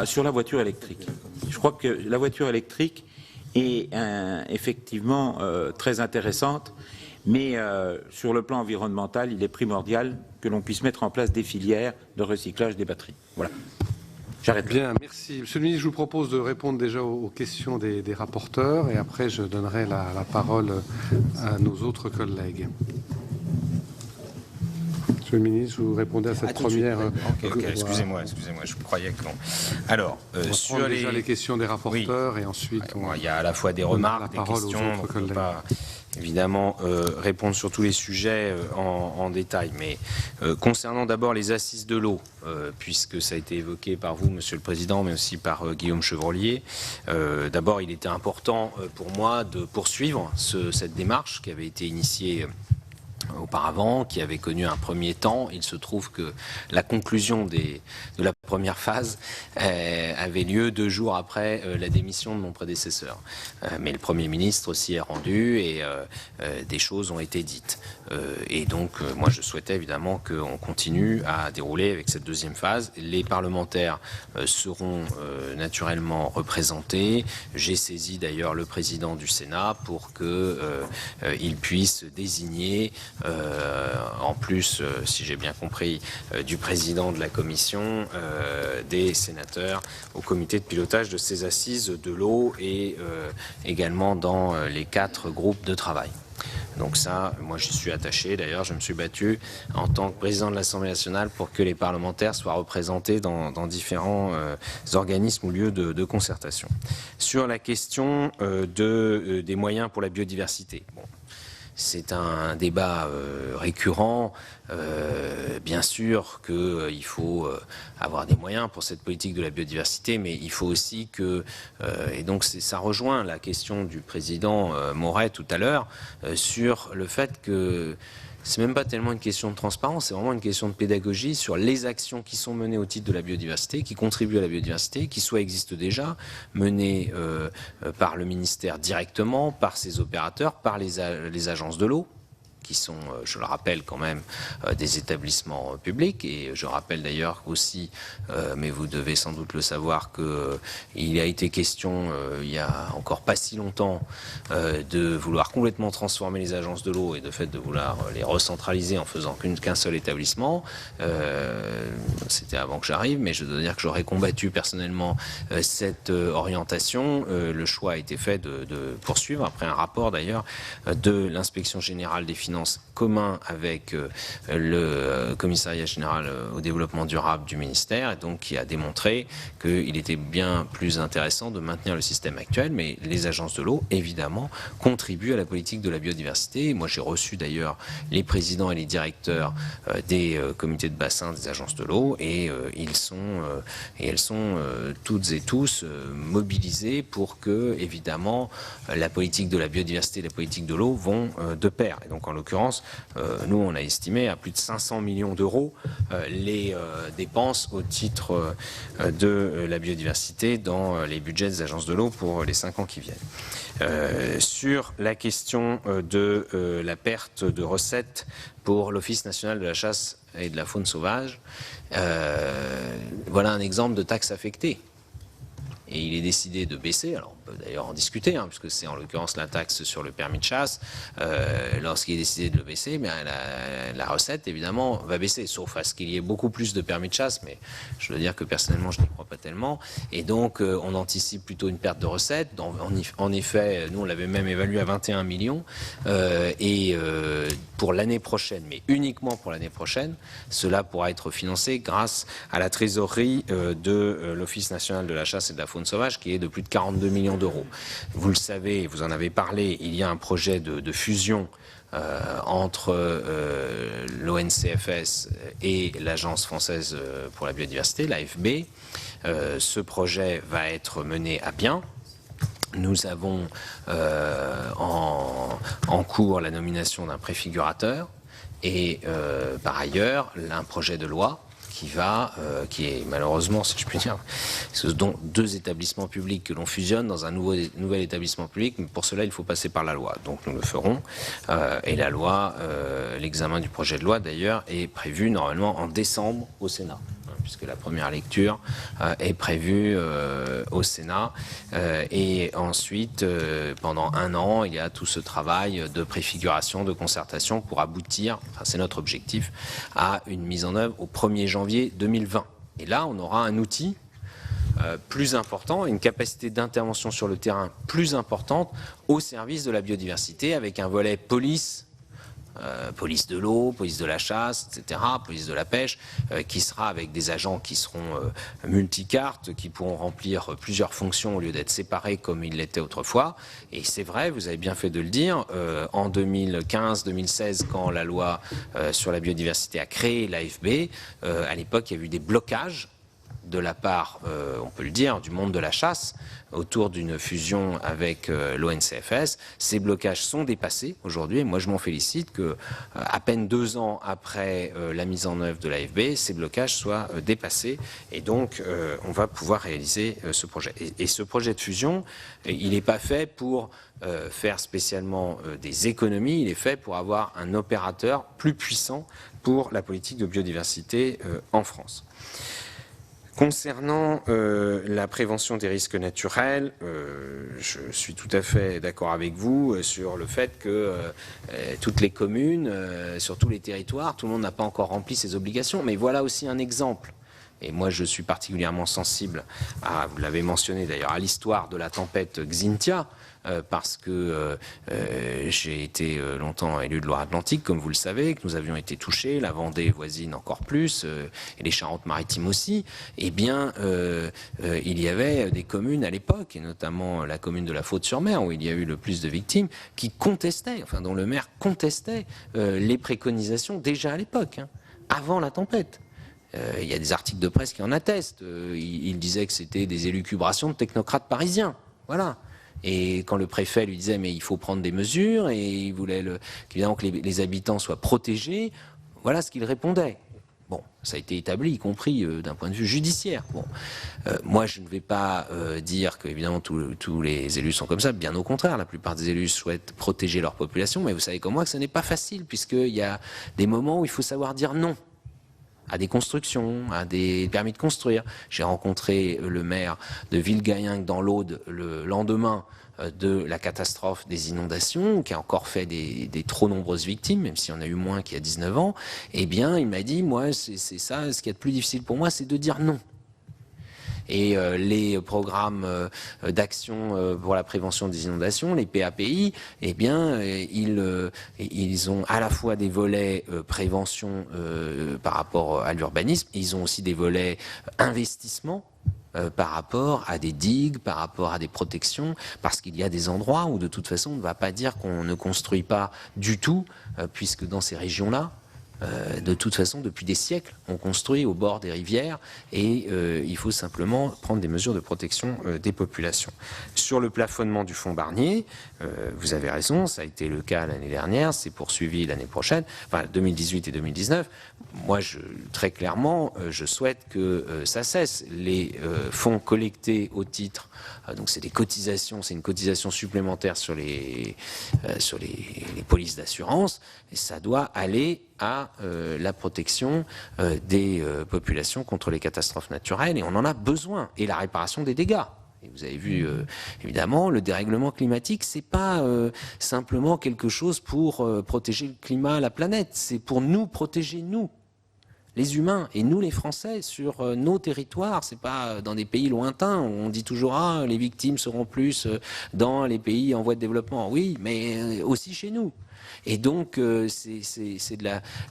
sur la voiture électrique. Je crois que la voiture électrique est effectivement très intéressante, mais sur le plan environnemental, il est primordial que l'on puisse mettre en place des filières de recyclage des batteries. Voilà. J'arrête. Bien, merci. Monsieur le ministre, je vous propose de répondre déjà aux questions des rapporteurs et après je donnerai la parole à nos autres collègues. Monsieur le ministre, vous répondez à cette première... Ok, excusez-moi, je croyais que... Alors, sur les questions des rapporteurs, oui. Et ensuite... il y a à la fois des remarques, des questions, on ne peut pas évidemment répondre sur tous les sujets en détail, mais concernant d'abord les assises de l'eau, puisque ça a été évoqué par vous, Monsieur le Président, mais aussi par Guillaume Chevrollier, d'abord il était important pour moi de poursuivre cette démarche qui avait été initiée auparavant, qui avait connu un premier temps. Il se trouve que la conclusion de la première phase avait lieu 2 jours après la démission de mon prédécesseur. Mais le Premier ministre s'y est rendu et des choses ont été dites. Et donc, moi, je souhaitais évidemment qu'on continue à dérouler avec cette deuxième phase. Les parlementaires seront naturellement représentés. J'ai saisi d'ailleurs le président du Sénat pour qu'il puisse désigner en plus, si j'ai bien compris, du président de la commission, des sénateurs au comité de pilotage de ces assises de l'eau et également dans les 4 groupes de travail. Donc ça, moi j'y suis attaché. D'ailleurs, je me suis battu en tant que président de l'Assemblée nationale pour que les parlementaires soient représentés dans différents organismes ou lieux de concertation. Sur la question des moyens pour la biodiversité. Bon. C'est un débat récurrent. Bien sûr qu'il faut avoir des moyens pour cette politique de la biodiversité, mais il faut aussi que, et donc ça rejoint la question du président Moret tout à l'heure, sur le fait que c'est même pas tellement une question de transparence, c'est vraiment une question de pédagogie sur les actions qui sont menées au titre de la biodiversité, qui contribuent à la biodiversité, qui soit existent déjà, menées par le ministère directement, par ses opérateurs, par les agences de l'eau, qui sont, je le rappelle quand même, des établissements publics. Et je rappelle d'ailleurs aussi, mais vous devez sans doute le savoir, qu'il a été question, il y a encore pas si longtemps, de vouloir complètement transformer les agences de l'eau et de fait de vouloir les recentraliser en faisant qu'un seul établissement. C'était avant que j'arrive, mais je dois dire que j'aurais combattu personnellement cette orientation. Le choix a été fait de poursuivre, après un rapport d'ailleurs de l'inspection générale des finances finances commun avec le commissariat général au développement durable du ministère, et donc qui a démontré qu'il était bien plus intéressant de maintenir le système actuel, mais les agences de l'eau, évidemment, contribuent à la politique de la biodiversité. Moi, j'ai reçu d'ailleurs les présidents et les directeurs des comités de bassin des agences de l'eau, et elles sont toutes et tous mobilisés pour que, évidemment, la politique de la biodiversité et la politique de l'eau vont de pair. Et donc, en l'occurrence, nous, on a estimé à plus de 500 millions d'euros les dépenses au titre de la biodiversité dans les budgets des agences de l'eau pour les 5 ans qui viennent. Sur la question de la perte de recettes pour l'Office national de la chasse et de la faune sauvage, voilà un exemple de taxe affectée. Et il est décidé de baisser, alors on peut d'ailleurs en discuter, puisque c'est en l'occurrence la taxe sur le permis de chasse. Lorsqu'il est décidé de le baisser, la recette, évidemment, va baisser, sauf à ce qu'il y ait beaucoup plus de permis de chasse, mais je dois dire que personnellement, je n'y crois pas tellement. Et donc, on anticipe plutôt une perte de recettes. En effet, nous, on l'avait même évalué à 21 millions. Pour l'année prochaine, mais uniquement pour l'année prochaine, cela pourra être financé grâce à la trésorerie de l'Office national de la chasse et de la faune sauvage, qui est de plus de 42 millions d'euros. Vous le savez, vous en avez parlé, il y a un projet de fusion entre l'ONCFS et l'Agence française pour la biodiversité, l'AFB. Ce projet va être mené à bien. Nous avons en cours la nomination d'un préfigurateur et par ailleurs un projet de loi qui est malheureusement, si je puis dire, ce sont 2 établissements publics que l'on fusionne dans un nouvel établissement public, mais pour cela il faut passer par la loi. Donc nous le ferons. Et la loi, l'examen du projet de loi d'ailleurs est prévu normalement en décembre au Sénat, puisque la première lecture est prévue au Sénat. Et ensuite, pendant 1 an, il y a tout ce travail de préfiguration, de concertation pour aboutir, c'est notre objectif, à une mise en œuvre au 1er janvier 2020. Et là, on aura un outil plus important, une capacité d'intervention sur le terrain plus importante au service de la biodiversité, avec un volet police de l'eau, police de la chasse, etc., police de la pêche, qui sera avec des agents qui seront multicartes, qui pourront remplir plusieurs fonctions au lieu d'être séparés comme ils l'étaient autrefois. Et c'est vrai, vous avez bien fait de le dire, en 2015-2016, quand la loi sur la biodiversité a créé l'AFB, à l'époque, il y a eu des blocages de la part, on peut le dire, du monde de la chasse autour d'une fusion avec l'ONCFS. Ces blocages sont dépassés aujourd'hui et moi je m'en félicite que à peine 2 ans après la mise en œuvre de l'AFB, ces blocages soient dépassés et donc on va pouvoir réaliser ce projet. Et ce projet de fusion, il n'est pas fait pour faire spécialement des économies, il est fait pour avoir un opérateur plus puissant pour la politique de biodiversité en France. Concernant la prévention des risques naturels, je suis tout à fait d'accord avec vous sur le fait que toutes les communes, sur tous les territoires, tout le monde n'a pas encore rempli ses obligations. Mais voilà aussi un exemple. Et moi, je suis particulièrement sensible à, vous l'avez mentionné d'ailleurs, à l'histoire de la tempête Xynthia, parce que j'ai été longtemps élu de Loire-Atlantique, comme vous le savez, que nous avions été touchés, la Vendée voisine encore plus, et les Charentes-Maritimes aussi. Eh bien, il y avait des communes à l'époque, et notamment la commune de la Faute-sur-Mer, où il y a eu le plus de victimes, qui contestaient, enfin dont le maire contestait les préconisations déjà à l'époque, avant la tempête. Il y a des articles de presse qui en attestent. Il disait que c'était des élucubrations de technocrates parisiens. Voilà. Et quand le préfet lui disait mais il faut prendre des mesures et il voulait évidemment que les habitants soient protégés, voilà ce qu'il répondait. Bon, ça a été établi, y compris d'un point de vue judiciaire. Bon, moi je ne vais pas dire que évidemment tous les élus sont comme ça. Bien au contraire, la plupart des élus souhaitent protéger leur population, mais vous savez comme moi que ce n'est pas facile puisqu'il y a des moments où il faut savoir dire non à des constructions, à des permis de construire. J'ai rencontré le maire de Villegayenc dans l'Aude le lendemain de la catastrophe des inondations, qui a encore fait des trop nombreuses victimes, même s'il y en a eu moins qu'il y a 19 ans. Eh bien, il m'a dit, moi, c'est ça, ce qui est le plus difficile pour moi, c'est de dire non. et les programmes d'action pour la prévention des inondations, les PAPI, eh bien, ils ont à la fois des volets prévention par rapport à l'urbanisme, ils ont aussi des volets investissement par rapport à des digues, par rapport à des protections, parce qu'il y a des endroits où de toute façon on ne va pas dire qu'on ne construit pas du tout, puisque dans ces régions-là, de toute façon, depuis des siècles, on construit au bord des rivières et il faut simplement prendre des mesures de protection des populations. Sur le plafonnement du fonds Barnier, vous avez raison, ça a été le cas l'année dernière, c'est poursuivi l'année prochaine, enfin 2018 et 2019. Moi, très clairement, je souhaite que ça cesse. Les fonds collectés au titre, donc c'est des cotisations, c'est une cotisation supplémentaire sur les polices d'assurance, et ça doit aller à la protection des populations contre les catastrophes naturelles, et on en a besoin, et la réparation des dégâts. Et vous avez vu, évidemment, le dérèglement climatique, c'est pas simplement quelque chose pour protéger le climat, la planète, c'est pour nous protéger, nous, les humains, et nous les Français, sur nos territoires. C'est pas dans des pays lointains où on dit toujours les victimes seront plus dans les pays en voie de développement. Oui, mais aussi chez nous. Et donc, c'est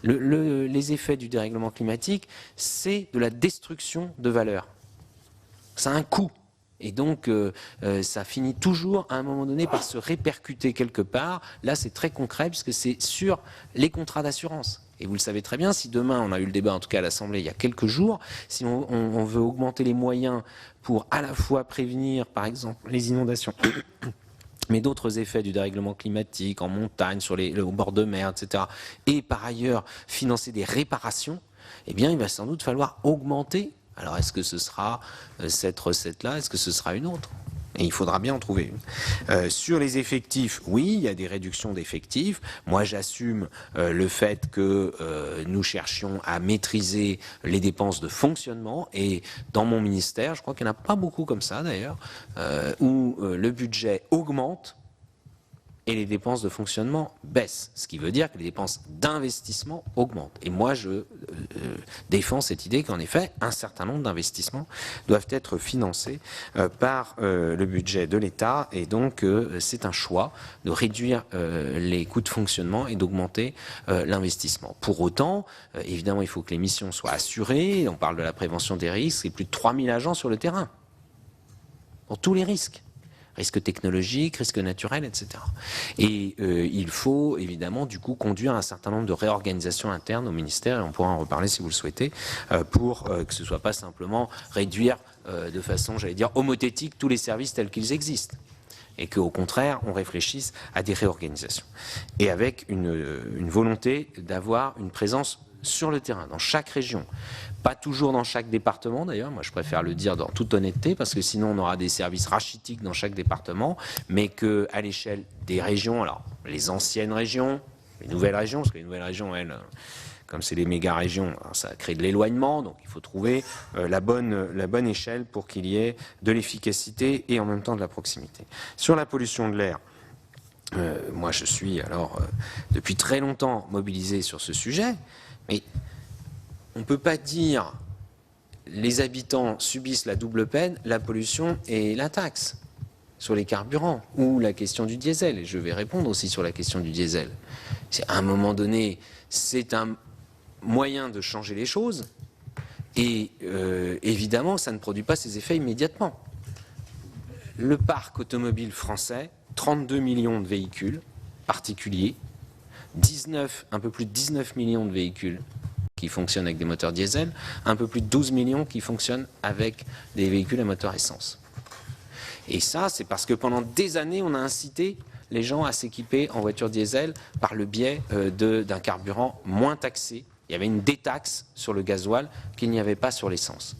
les effets du dérèglement climatique, c'est de la destruction de valeurs. Ça a un coût. Et donc, ça finit toujours, à un moment donné, par se répercuter quelque part. Là, c'est très concret, puisque c'est sur les contrats d'assurance. Et vous le savez très bien, si demain, on a eu le débat, en tout cas à l'Assemblée, il y a quelques jours, si on veut augmenter les moyens pour à la fois prévenir, par exemple, les inondations, mais d'autres effets du dérèglement climatique, en montagne, au bord de mer, etc., et par ailleurs financer des réparations, eh bien, il va sans doute falloir augmenter. Alors, est-ce que ce sera cette recette-là? Est-ce que ce sera une autre? Et il faudra bien en trouver une. Sur les effectifs, oui, il y a des réductions d'effectifs. Moi, j'assume le fait que nous cherchions à maîtriser les dépenses de fonctionnement. Et dans mon ministère, je crois qu'il n'y en a pas beaucoup comme ça d'ailleurs, où le budget augmente et les dépenses de fonctionnement baissent. Ce qui veut dire que les dépenses d'investissement augmentent. Et moi, je défends cette idée qu'en effet, un certain nombre d'investissements doivent être financés par le budget de l'État. Et donc, c'est un choix de réduire les coûts de fonctionnement et d'augmenter l'investissement. Pour autant, évidemment, il faut que les missions soient assurées. On parle de la prévention des risques. Il y a plus de 3000 agents sur le terrain pour tous les risques. Risques technologiques, risques naturels, etc. Et il faut évidemment du coup conduire un certain nombre de réorganisations internes au ministère, et on pourra en reparler si vous le souhaitez, pour que ce ne soit pas simplement réduire de façon, j'allais dire, homothétique tous les services tels qu'ils existent. Et qu'au contraire, on réfléchisse à des réorganisations. Et avec une volonté d'avoir une présence sur le terrain, dans chaque région. Pas toujours dans chaque département d'ailleurs, moi je préfère le dire dans toute honnêteté, parce que sinon on aura des services rachitiques dans chaque département, mais qu'à l'échelle des régions, alors les anciennes régions, les nouvelles régions, parce que les nouvelles régions, elles, comme c'est les méga-régions, ça crée de l'éloignement, donc il faut trouver la bonne échelle pour qu'il y ait de l'efficacité et en même temps de la proximité. Sur la pollution de l'air, moi je suis alors depuis très longtemps mobilisé sur ce sujet, mais on ne peut pas dire les habitants subissent la double peine, la pollution et la taxe sur les carburants, ou la question du diesel. Et je vais répondre aussi sur la question du diesel. À un moment donné, c'est un moyen de changer les choses, et évidemment, ça ne produit pas ses effets immédiatement. Le parc automobile français, 32 millions de véhicules particuliers, un peu plus de 19 millions de véhicules qui fonctionnent avec des moteurs diesel, un peu plus de 12 millions qui fonctionnent avec des véhicules à moteur essence. Et ça, c'est parce que pendant des années, on a incité les gens à s'équiper en voiture diesel par le biais d'un carburant moins taxé. Il y avait une détaxe sur le gasoil qu'il n'y avait pas sur l'essence.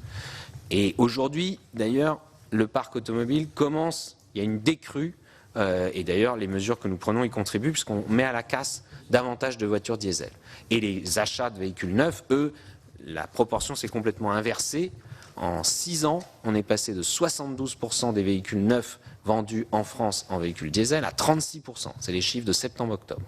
Et aujourd'hui, d'ailleurs, le parc automobile commence, il y a une décrue, et d'ailleurs, les mesures que nous prenons y contribuent, puisqu'on met à la casse davantage de voitures diesel. Et les achats de véhicules neufs, eux, la proportion s'est complètement inversée. En 6 ans, on est passé de 72% des véhicules neufs vendus en France en véhicules diesel à 36%. C'est les chiffres de septembre-octobre.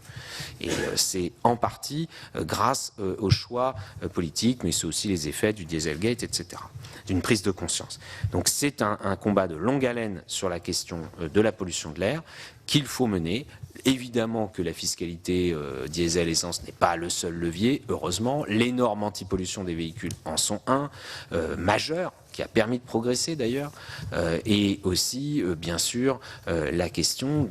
Et c'est en partie grâce aux choix politiques, mais c'est aussi les effets du Dieselgate, etc., d'une prise de conscience. Donc c'est un combat de longue haleine sur la question de la pollution de l'air qu'il faut mener. Évidemment que la fiscalité diesel-essence n'est pas le seul levier, heureusement. Les normes anti-pollution des véhicules en sont un majeur, qui a permis de progresser d'ailleurs, et aussi, bien sûr, la question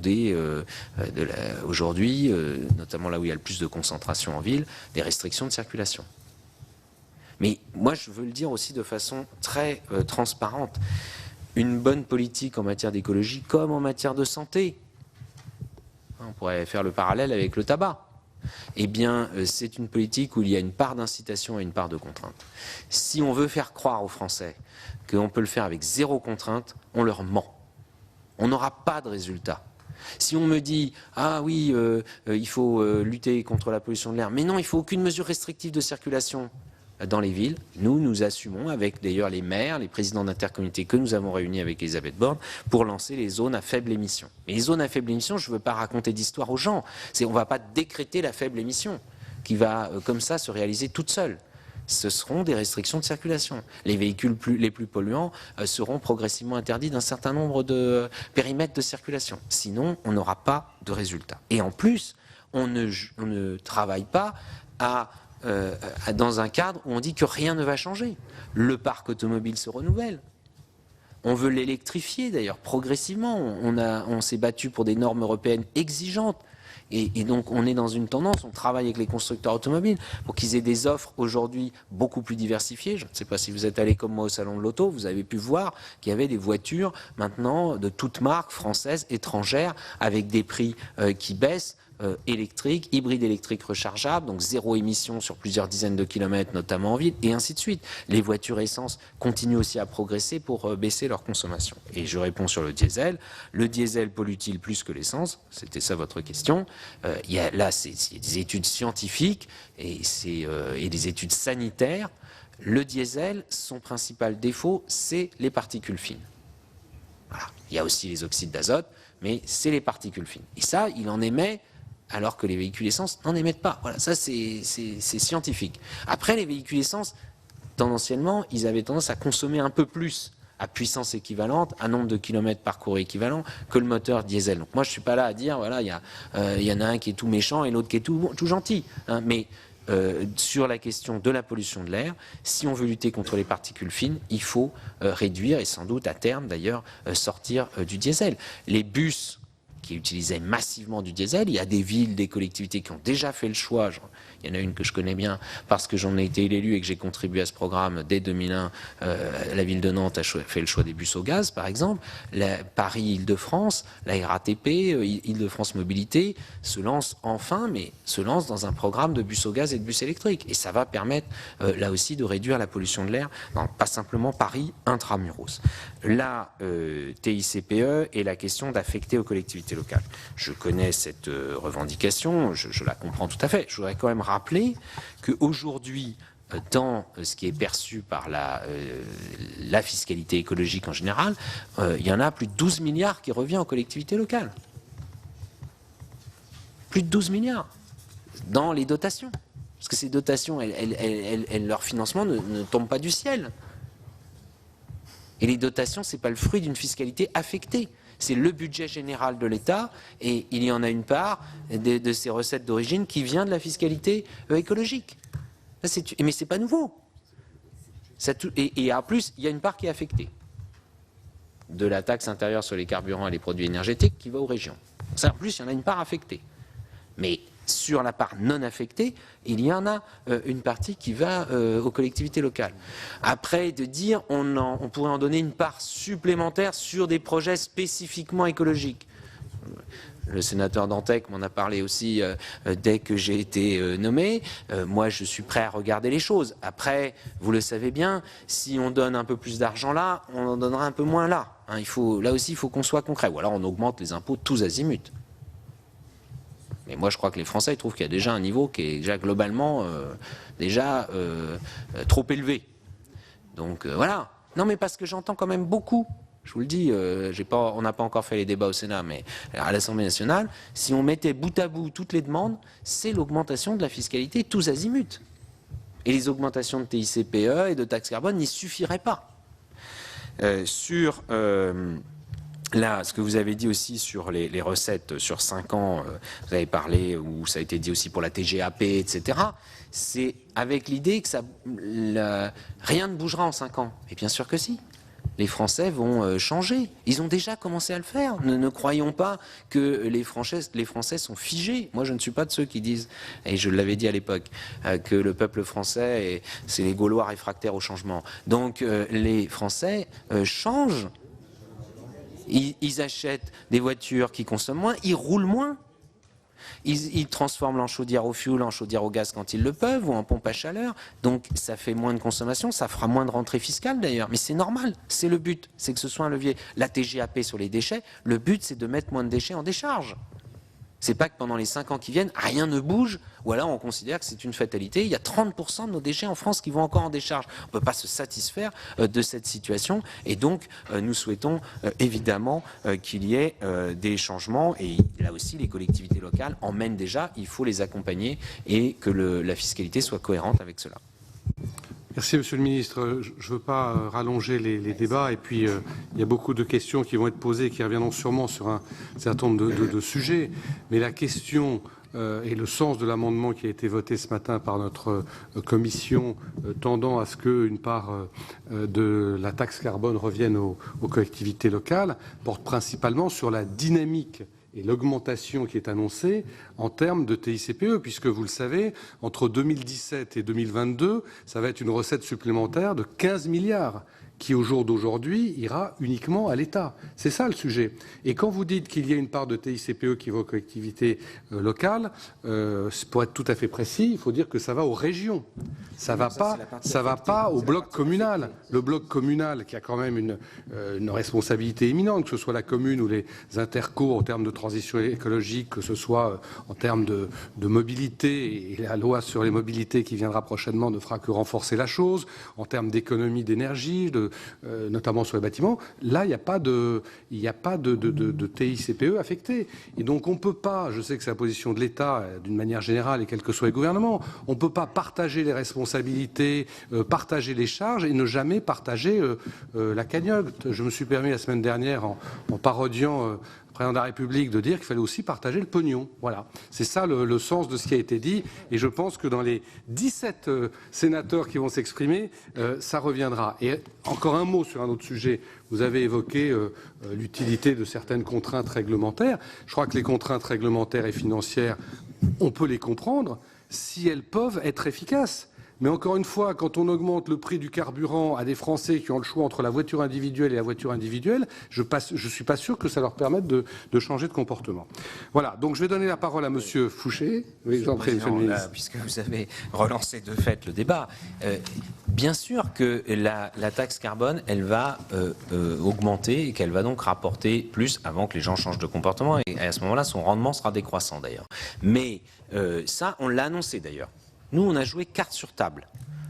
aujourd'hui, notamment là où il y a le plus de concentration en ville, des restrictions de circulation. Mais moi, je veux le dire aussi de façon très transparente. Une bonne politique en matière d'écologie, comme en matière de santé, on pourrait faire le parallèle avec le tabac. Eh bien, c'est une politique où il y a une part d'incitation et une part de contrainte. Si on veut faire croire aux Français qu'on peut le faire avec zéro contrainte, on leur ment. On n'aura pas de résultat. Si on me dit « Ah oui, il faut lutter contre la pollution de l'air », mais non, il ne faut aucune mesure restrictive de circulation dans les villes, nous assumons avec d'ailleurs les maires, les présidents d'intercommunautés que nous avons réunis avec Elisabeth Borne pour lancer les zones à faible émission. Mais les zones à faible émission, je ne veux pas raconter d'histoire aux gens. On ne va pas décréter la faible émission qui va comme ça se réaliser toute seule. Ce seront des restrictions de circulation. Les véhicules les plus polluants seront progressivement interdits d'un certain nombre de périmètres de circulation. Sinon, on n'aura pas de résultat. Et en plus, on ne travaille pas dans un cadre où on dit que rien ne va changer. Le parc automobile se renouvelle. On veut l'électrifier d'ailleurs progressivement. On s'est battu pour des normes européennes exigeantes. Et donc on est dans une tendance, on travaille avec les constructeurs automobiles pour qu'ils aient des offres aujourd'hui beaucoup plus diversifiées. Je ne sais pas si vous êtes allé comme moi au salon de l'auto, vous avez pu voir qu'il y avait des voitures maintenant de toutes marques, françaises, étrangères, avec des prix qui baissent. Électrique, hybride électrique rechargeable, donc zéro émission sur plusieurs dizaines de kilomètres, notamment en ville, et ainsi de suite. Les voitures essence continuent aussi à progresser pour baisser leur consommation. Et je réponds sur le diesel. Le diesel pollue-t-il plus que l'essence? C'était ça votre question. Il y a des études scientifiques et des études sanitaires. Le diesel, son principal défaut, c'est les particules fines. Voilà. Il y a aussi les oxydes d'azote, mais c'est les particules fines. Et ça, il en émet alors que les véhicules essence n'en émettent pas. Voilà, ça c'est scientifique. Après, les véhicules essence, tendanciellement, ils avaient tendance à consommer un peu plus à puissance équivalente, à nombre de kilomètres parcourus équivalent que le moteur diesel. Donc moi, je ne suis pas là à dire, voilà, il y en a un qui est tout méchant et l'autre qui est tout gentil. Hein, mais sur la question de la pollution de l'air, si on veut lutter contre les particules fines, il faut réduire et sans doute à terme d'ailleurs sortir du diesel. Les bus qui utilisaient massivement du diesel, il y a des villes, des collectivités qui ont déjà fait le choix. Il y en a une que je connais bien parce que j'en ai été l'élu et que j'ai contribué à ce programme dès 2001. La ville de Nantes a fait le choix des bus au gaz, par exemple. Paris-Île-de-France, la RATP, Île-de-France Mobilité se lance enfin, mais se lance dans un programme de bus au gaz et de bus électriques. Et ça va permettre, là aussi, de réduire la pollution de l'air, pas simplement Paris intramuros. La TICPE et la question d'affecter aux collectivités locales. Je connais cette revendication, je la comprends tout à fait. Je voudrais quand même rappeler qu'aujourd'hui, dans ce qui est perçu par la fiscalité écologique en général, il y en a plus de 12 milliards qui revient aux collectivités locales. Plus de 12 milliards dans les dotations. Parce que ces dotations, leur financement ne tombe pas du ciel. Et les dotations, ce n'est pas le fruit d'une fiscalité affectée. C'est le budget général de l'État et il y en a une part de ces recettes d'origine qui vient de la fiscalité écologique. Mais ce n'est pas nouveau. Et en plus, il y a une part qui est affectée de la taxe intérieure sur les carburants et les produits énergétiques qui va aux régions. Ça, en plus, il y en a une part affectée. Mais sur la part non affectée, il y en a une partie qui va aux collectivités locales. Après, de dire on pourrait en donner une part supplémentaire sur des projets spécifiquement écologiques. Le sénateur Dantec m'en a parlé aussi dès que j'ai été nommé. Moi, je suis prêt à regarder les choses. Après, vous le savez bien, si on donne un peu plus d'argent là, on en donnera un peu moins là. Hein, là aussi, il faut qu'on soit concret. Ou alors, on augmente les impôts tous azimuts. Mais moi, je crois que les Français ils trouvent qu'il y a déjà un niveau qui est déjà globalement trop élevé. Donc voilà. Non, mais parce que j'entends quand même beaucoup je vous le dis, on n'a pas encore fait les débats au Sénat, mais à l'Assemblée nationale, si on mettait bout à bout toutes les demandes, c'est l'augmentation de la fiscalité tous azimuts. Et les augmentations de TICPE et de taxes carbone n'y suffiraient pas. Là, ce que vous avez dit aussi sur les recettes sur 5 ans, vous avez parlé, ou ça a été dit aussi pour la TGAP, etc., c'est avec l'idée que rien ne bougera en 5 ans. Et bien sûr que si. Les Français vont changer. Ils ont déjà commencé à le faire. Ne croyons pas que les Français sont figés. Moi, je ne suis pas de ceux qui disent, et je l'avais dit à l'époque, que le peuple français, c'est les Gaulois réfractaires au changement. Donc, les Français changent. Ils achètent des voitures qui consomment moins, ils roulent moins. Ils transforment en chaudière au fioul, en chaudière au gaz quand ils le peuvent, ou en pompe à chaleur. Donc ça fait moins de consommation, ça fera moins de rentrée fiscale d'ailleurs. Mais c'est normal, c'est le but, c'est que ce soit un levier. La TGAP sur les déchets, le but c'est de mettre moins de déchets en décharge. C'est pas que pendant les 5 ans qui viennent, rien ne bouge, ou alors on considère que c'est une fatalité. Il y a 30% de nos déchets en France qui vont encore en décharge. On ne peut pas se satisfaire de cette situation, et donc nous souhaitons évidemment qu'il y ait des changements, et là aussi les collectivités locales en mènent déjà, il faut les accompagner et que la fiscalité soit cohérente avec cela. Merci, Monsieur le Ministre. Je ne veux pas rallonger les débats. Et puis, il y a beaucoup de questions qui vont être posées, qui reviendront sûrement sur un certain nombre de sujets. Mais la question et le sens de l'amendement qui a été voté ce matin par notre commission, tendant à ce qu'une part de la taxe carbone revienne aux collectivités locales, porte principalement sur la dynamique et l'augmentation qui est annoncée en termes de TICPE, puisque vous le savez, entre 2017 et 2022, ça va être une recette supplémentaire de 15 milliards qui, au jour d'aujourd'hui, ira uniquement à l'État. C'est ça le sujet. Et quand vous dites qu'il y a une part de TICPE qui va aux collectivités locales, pour être tout à fait précis, il faut dire que ça va aux régions. Ça va pas au bloc communal. Le bloc communal, qui a quand même une responsabilité éminente, que ce soit la commune ou les intercos en termes de transition écologique, que ce soit en termes de mobilité, et la loi sur les mobilités qui viendra prochainement ne fera que renforcer la chose, en termes d'économie d'énergie, notamment sur les bâtiments, là, il n'y a pas de TICPE affecté. Et donc, on ne peut pas, je sais que c'est la position de l'État, d'une manière générale, et quel que soit le gouvernement, on ne peut pas partager les responsabilités, partager les charges et ne jamais partager la cagnotte. Je me suis permis la semaine dernière, en parodiant le président de la République, de dire qu'il fallait aussi partager le pognon. Voilà. C'est ça le sens de ce qui a été dit. Et je pense que dans les 17 sénateurs qui vont s'exprimer, ça reviendra. Et encore un mot sur un autre sujet. Vous avez évoqué l'utilité de certaines contraintes réglementaires. Je crois que les contraintes réglementaires et financières, on peut les comprendre si elles peuvent être efficaces. Mais encore une fois, quand on augmente le prix du carburant à des Français qui ont le choix entre la voiture individuelle et la voiture individuelle, je ne suis pas sûr que ça leur permette de changer de comportement. Voilà, donc je vais donner la parole à Monsieur Fouché. Oui, j'en prie, Monsieur le Ministre. Puisque vous avez relancé de fait le débat, bien sûr que la taxe carbone, elle va augmenter et qu'elle va donc rapporter plus avant que les gens changent de comportement. Et à ce moment-là, son rendement sera décroissant d'ailleurs. Mais ça, on l'a annoncé d'ailleurs. Nous, on a joué carte sur table.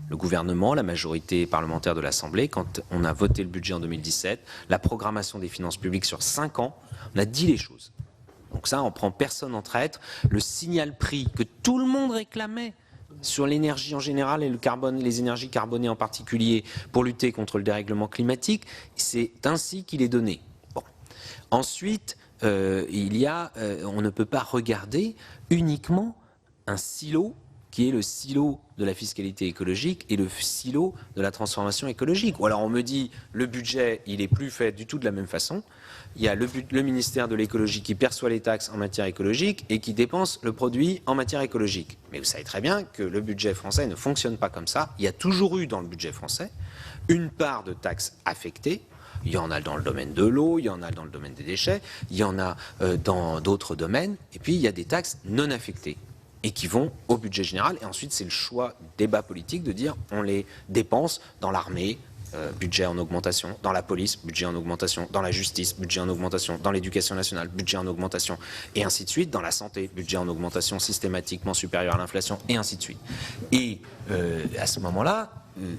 Le gouvernement, la majorité parlementaire de l'Assemblée, quand on a voté le budget en 2017, la programmation des finances publiques sur 5 ans, on a dit les choses. Donc ça, on prend personne en traître. Le signal prix que tout le monde réclamait sur l'énergie en général et le carbone, les énergies carbonées en particulier, pour lutter contre le dérèglement climatique, c'est ainsi qu'il est donné. Bon. Ensuite, on ne peut pas regarder uniquement un silo qui est le silo de la fiscalité écologique et le silo de la transformation écologique. Ou alors on me dit, le budget, il n'est plus fait du tout de la même façon. Il y a le ministère de l'écologie qui perçoit les taxes en matière écologique et qui dépense le produit en matière écologique. Mais vous savez très bien que le budget français ne fonctionne pas comme ça. Il y a toujours eu dans le budget français une part de taxes affectées. Il y en a dans le domaine de l'eau, il y en a dans le domaine des déchets, il y en a dans d'autres domaines. Et puis il y a des taxes non affectées et qui vont au budget général. Et ensuite, c'est le choix, débat politique, de dire on les dépense dans l'armée, budget en augmentation, dans la police, budget en augmentation, dans la justice, budget en augmentation, dans l'éducation nationale, budget en augmentation, et ainsi de suite, dans la santé, budget en augmentation systématiquement supérieur à l'inflation, et ainsi de suite. Et à ce moment-là,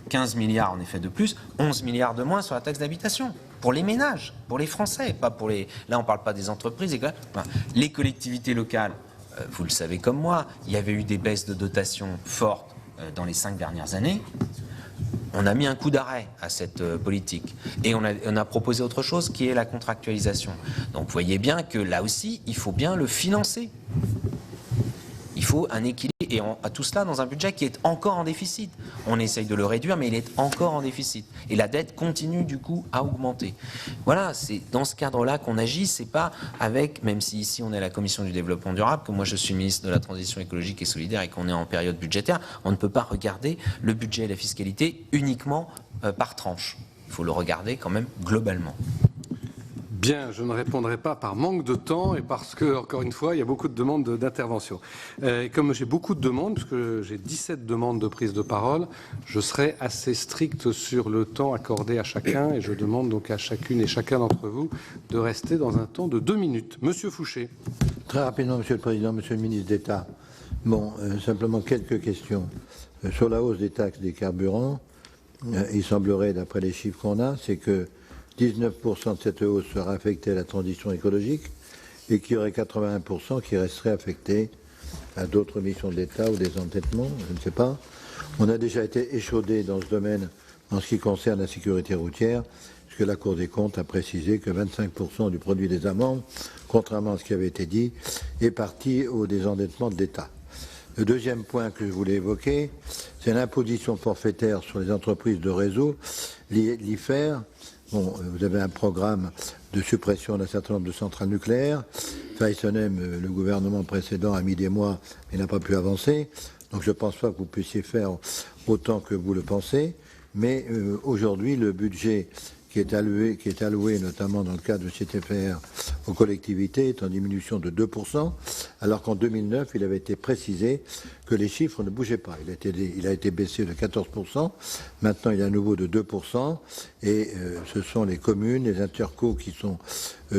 15 milliards en effet de plus, 11 milliards de moins sur la taxe d'habitation. pour les ménages, pour les Français, pas pour les... Là, on ne parle pas des entreprises. Les collectivités locales, vous le savez comme moi, il y avait eu des baisses de dotation fortes dans les 5 dernières années. On a mis un coup d'arrêt à cette politique. Et on a proposé autre chose qui est la contractualisation. Donc vous voyez bien que là aussi, il faut bien le financer. Il faut un équilibre, et à tout cela dans un budget qui est encore en déficit. On essaye de le réduire, mais il est encore en déficit. Et la dette continue du coup à augmenter. Voilà, c'est dans ce cadre-là qu'on agit, c'est pas avec, même si ici on est à la Commission du développement durable, que moi je suis ministre de la transition écologique et solidaire et qu'on est en période budgétaire, on ne peut pas regarder le budget et la fiscalité uniquement par tranche. Il faut le regarder quand même globalement. Bien, je ne répondrai pas par manque de temps et parce que, encore une fois, il y a beaucoup de demandes d'intervention. Comme j'ai beaucoup de demandes, parce que j'ai 17 demandes de prise de parole, je serai assez strict sur le temps accordé à chacun et je demande donc à chacune et chacun d'entre vous de rester dans un temps de 2 minutes. Monsieur Fouché. Très rapidement, Monsieur le Président, Monsieur le Ministre d'État. Bon, simplement quelques questions. Sur la hausse des taxes des carburants, il semblerait, d'après les chiffres qu'on a, c'est que 19% de cette hausse sera affectée à la transition écologique et qu'il y aurait 81% qui resteraient affectés à d'autres missions de l'État ou des endettements, je ne sais pas. On a déjà été échaudé dans ce domaine en ce qui concerne la sécurité routière, puisque la Cour des comptes a précisé que 25% du produit des amendes, contrairement à ce qui avait été dit, est parti au désendettement de l'État. Le deuxième point que je voulais évoquer, c'est l'imposition forfaitaire sur les entreprises de réseau, l'IFER. Bon, vous avez un programme de suppression d'un certain nombre de centrales nucléaires. Fessenheim, le gouvernement précédent a mis des mois et n'a pas pu avancer. Donc je ne pense pas que vous puissiez faire autant que vous le pensez. Mais aujourd'hui, le budget qui est alloué notamment dans le cadre de CTFR aux collectivités est en diminution de 2%, alors qu'en 2009, il avait été précisé que les chiffres ne bougeaient pas. Il a été baissé de 14%, maintenant il est à nouveau de 2%, et ce sont les communes, les intercos qui sont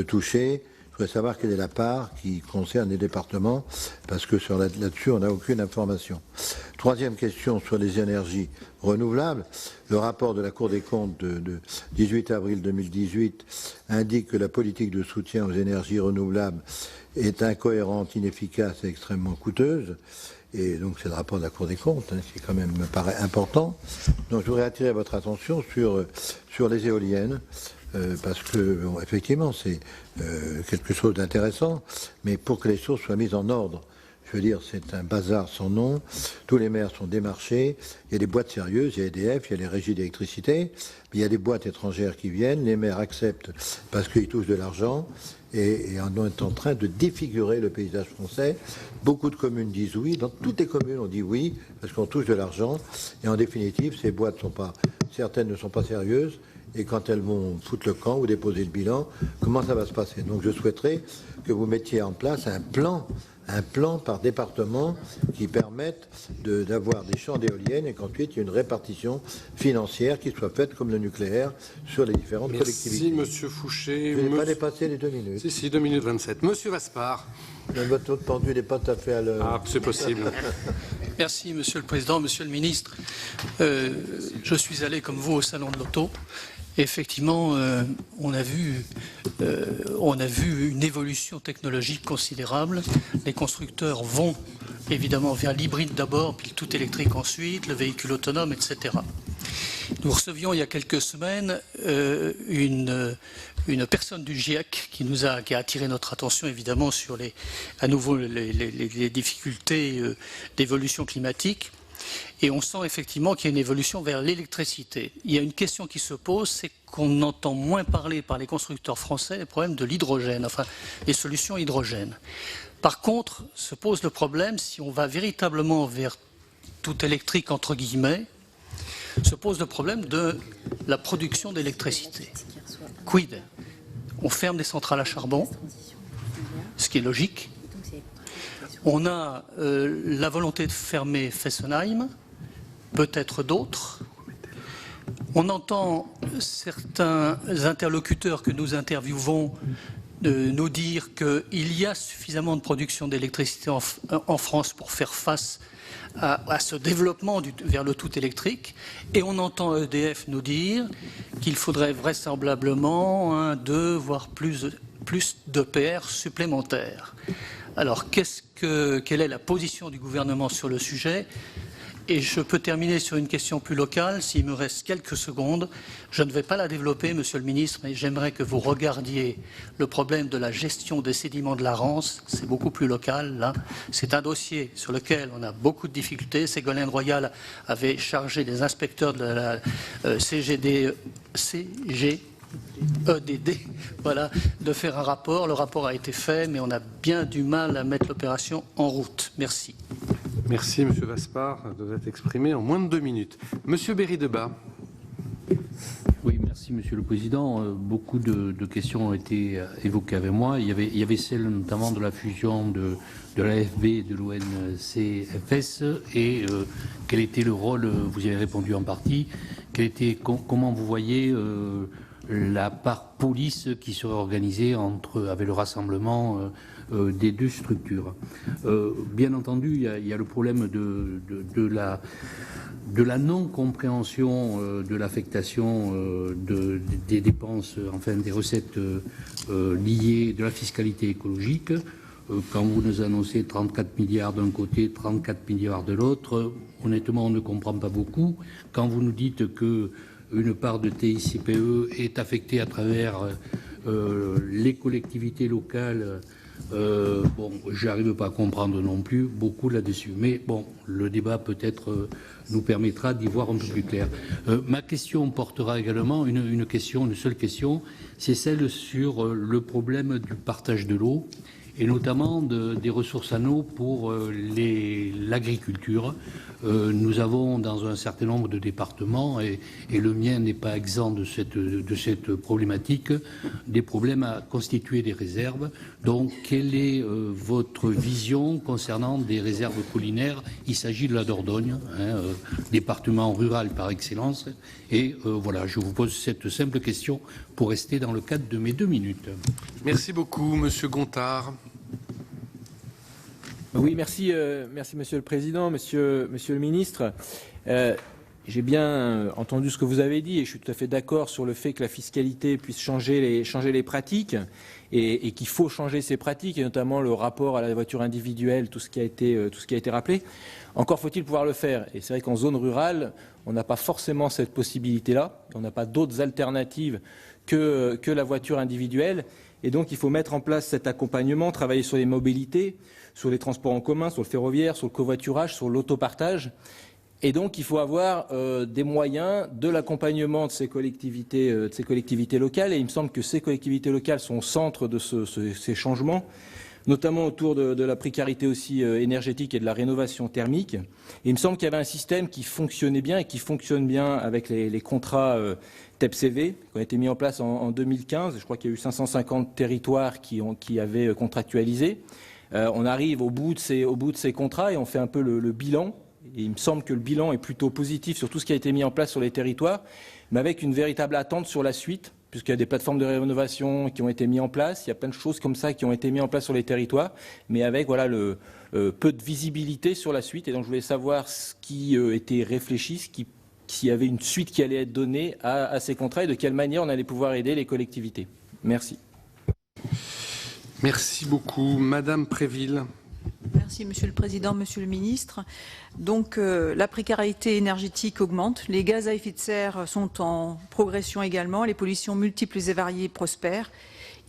touchés. Je voudrais savoir quelle est la part qui concerne les départements, parce que là-dessus, on n'a aucune information. Troisième question sur les énergies renouvelables. Le rapport de la Cour des comptes de 18 avril 2018 indique que la politique de soutien aux énergies renouvelables est incohérente, inefficace et extrêmement coûteuse. Et donc c'est le rapport de la Cour des comptes, ce qui quand même me paraît important. Donc je voudrais attirer votre attention sur les éoliennes. Parce que, bon, effectivement, c'est quelque chose d'intéressant, mais pour que les choses soient mises en ordre, je veux dire, c'est un bazar sans nom, tous les maires sont démarchés, il y a des boîtes sérieuses, il y a EDF, il y a les régies d'électricité, mais il y a des boîtes étrangères qui viennent, les maires acceptent parce qu'ils touchent de l'argent, et on est en train de défigurer le paysage français. Beaucoup de communes disent oui, dans toutes les communes on dit oui, parce qu'on touche de l'argent, et en définitive, ces boîtes certaines ne sont pas sérieuses, et quand elles vont foutre le camp ou déposer le bilan, comment ça va se passer? Donc je souhaiterais que vous mettiez en place un plan par département qui permette d'avoir des champs d'éoliennes et qu'ensuite il y ait une répartition financière qui soit faite comme le nucléaire sur les différentes collectivités. Merci Monsieur Fouché. Je n'ai pas dépassé les 2 minutes. Si, 2 minutes 27. Monsieur Vaspart. Votre pendu n'est pas tout à fait à l'heure. Ah, c'est possible. Merci Monsieur le Président, Monsieur le Ministre. Je suis allé comme vous au Salon de l'Auto. Effectivement, on a vu une évolution technologique considérable. Les constructeurs vont évidemment vers l'hybride d'abord, puis le tout électrique ensuite, le véhicule autonome, etc. Nous recevions il y a quelques semaines une personne du GIEC qui a attiré notre attention évidemment sur à nouveau les difficultés d'évolution climatique. Et on sent effectivement qu'il y a une évolution vers l'électricité. Il y a une question qui se pose, c'est qu'on entend moins parler par les constructeurs français des problèmes de l'hydrogène, enfin les solutions hydrogène. Par contre, se pose le problème, si on va véritablement vers tout électrique entre guillemets, se pose le problème de la production d'électricité. Quid? On ferme des centrales à charbon, ce qui est logique. On a la volonté de fermer Fessenheim, peut-être d'autres. On entend certains interlocuteurs que nous interviewons nous dire qu'il y a suffisamment de production d'électricité en France pour faire face à ce développement vers le tout électrique, et on entend EDF nous dire qu'il faudrait vraisemblablement 1, 2, voire plus d'EPR supplémentaires. Alors, quelle est la position du gouvernement sur le sujet ? Et je peux terminer sur une question plus locale, s'il me reste quelques secondes. Je ne vais pas la développer, Monsieur le Ministre, mais j'aimerais que vous regardiez le problème de la gestion des sédiments de la Rance. C'est beaucoup plus local, là. C'est un dossier sur lequel on a beaucoup de difficultés. Ségolène Royal avait chargé des inspecteurs de la CGEDD, voilà, de faire un rapport. Le rapport a été fait, mais on a bien du mal à mettre l'opération en route. Merci. Merci, Monsieur Vaspart, de vous être exprimé en moins de 2 minutes. Monsieur Berry-Debat. Oui, merci, Monsieur le Président. Beaucoup de questions ont été évoquées avec moi. Il y avait celle notamment de la fusion de l'AFB et de l'ONCFS et quel était le rôle, vous y avez répondu en partie, comment vous voyez la part police qui serait organisée avec le rassemblement des 2 structures. Bien entendu, il y a le problème de la non-compréhension de l'affectation des dépenses, enfin des recettes liées de la fiscalité écologique. Quand vous nous annoncez 34 milliards d'un côté, 34 milliards de l'autre, honnêtement, on ne comprend pas beaucoup. Quand vous nous dites que une part de TICPE est affectée à travers les collectivités locales, j'arrive pas à comprendre non plus beaucoup là-dessus. Mais bon, le débat peut-être nous permettra d'y voir un peu plus clair. Ma question portera également une seule question, c'est celle sur le problème du partage de l'eau et notamment des ressources en eau pour l'agriculture. Nous avons dans un certain nombre de départements, et le mien n'est pas exempt de cette problématique, des problèmes à constituer des réserves. Donc, quelle est votre vision concernant des réserves collinaires? Il s'agit de la Dordogne, département rural par excellence. Et voilà, je vous pose cette simple question pour rester dans le cadre de mes 2 minutes. Merci beaucoup, Monsieur Gontard. Oui, merci, Monsieur le Président, Monsieur le Ministre. J'ai bien entendu ce que vous avez dit et je suis tout à fait d'accord sur le fait que la fiscalité puisse changer les pratiques et qu'il faut changer ces pratiques et notamment le rapport à la voiture individuelle, tout ce qui a été rappelé. Encore faut-il pouvoir le faire. Et c'est vrai qu'en zone rurale, on n'a pas forcément cette possibilité-là. On n'a pas d'autres alternatives que la voiture individuelle. Et donc, il faut mettre en place cet accompagnement, travailler sur les mobilités, sur les transports en commun, sur le ferroviaire, sur le covoiturage, sur l'autopartage. Et donc, il faut avoir des moyens de l'accompagnement de ces collectivités locales. Et il me semble que ces collectivités locales sont au centre de ces changements, notamment autour de la précarité aussi énergétique et de la rénovation thermique. Et il me semble qu'il y avait un système qui fonctionnait bien et qui fonctionne bien avec les contrats TEPCV qui ont été mis en place en 2015. Je crois qu'il y a eu 550 territoires qui avaient contractualisé. On arrive au bout de ces contrats et on fait un peu le bilan. Et il me semble que le bilan est plutôt positif sur tout ce qui a été mis en place sur les territoires, mais avec une véritable attente sur la suite, puisqu'il y a des plateformes de rénovation qui ont été mises en place, il y a plein de choses comme ça qui ont été mises en place sur les territoires, mais avec voilà peu de visibilité sur la suite. Et donc je voulais savoir ce qui était réfléchi, s'il y avait une suite qui allait être donnée à ces contrats et de quelle manière on allait pouvoir aider les collectivités. Merci. Merci beaucoup. Madame Préville. Merci Monsieur le Président, Monsieur le Ministre. Donc la précarité énergétique augmente, les gaz à effet de serre sont en progression également, les pollutions multiples et variées prospèrent.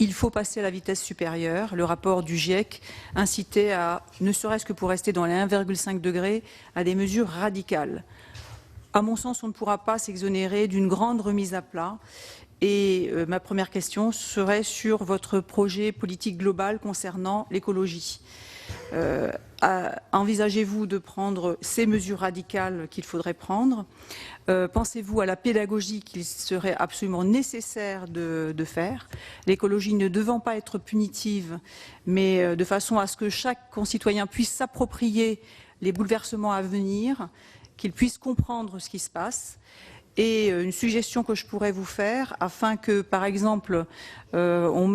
Il faut passer à la vitesse supérieure. Le rapport du GIEC incitait à, ne serait-ce que pour rester dans les 1,5 degrés, à des mesures radicales. À mon sens, on ne pourra pas s'exonérer d'une grande remise à plat. Et ma première question serait sur votre projet politique global concernant l'écologie. Envisagez-vous de prendre ces mesures radicales qu'il faudrait prendre? Pensez-vous à la pédagogie qu'il serait absolument nécessaire de faire? L'écologie ne devant pas être punitive, mais de façon à ce que chaque concitoyen puisse s'approprier les bouleversements à venir, qu'il puisse comprendre ce qui se passe. Et une suggestion que je pourrais vous faire, afin que, par exemple, on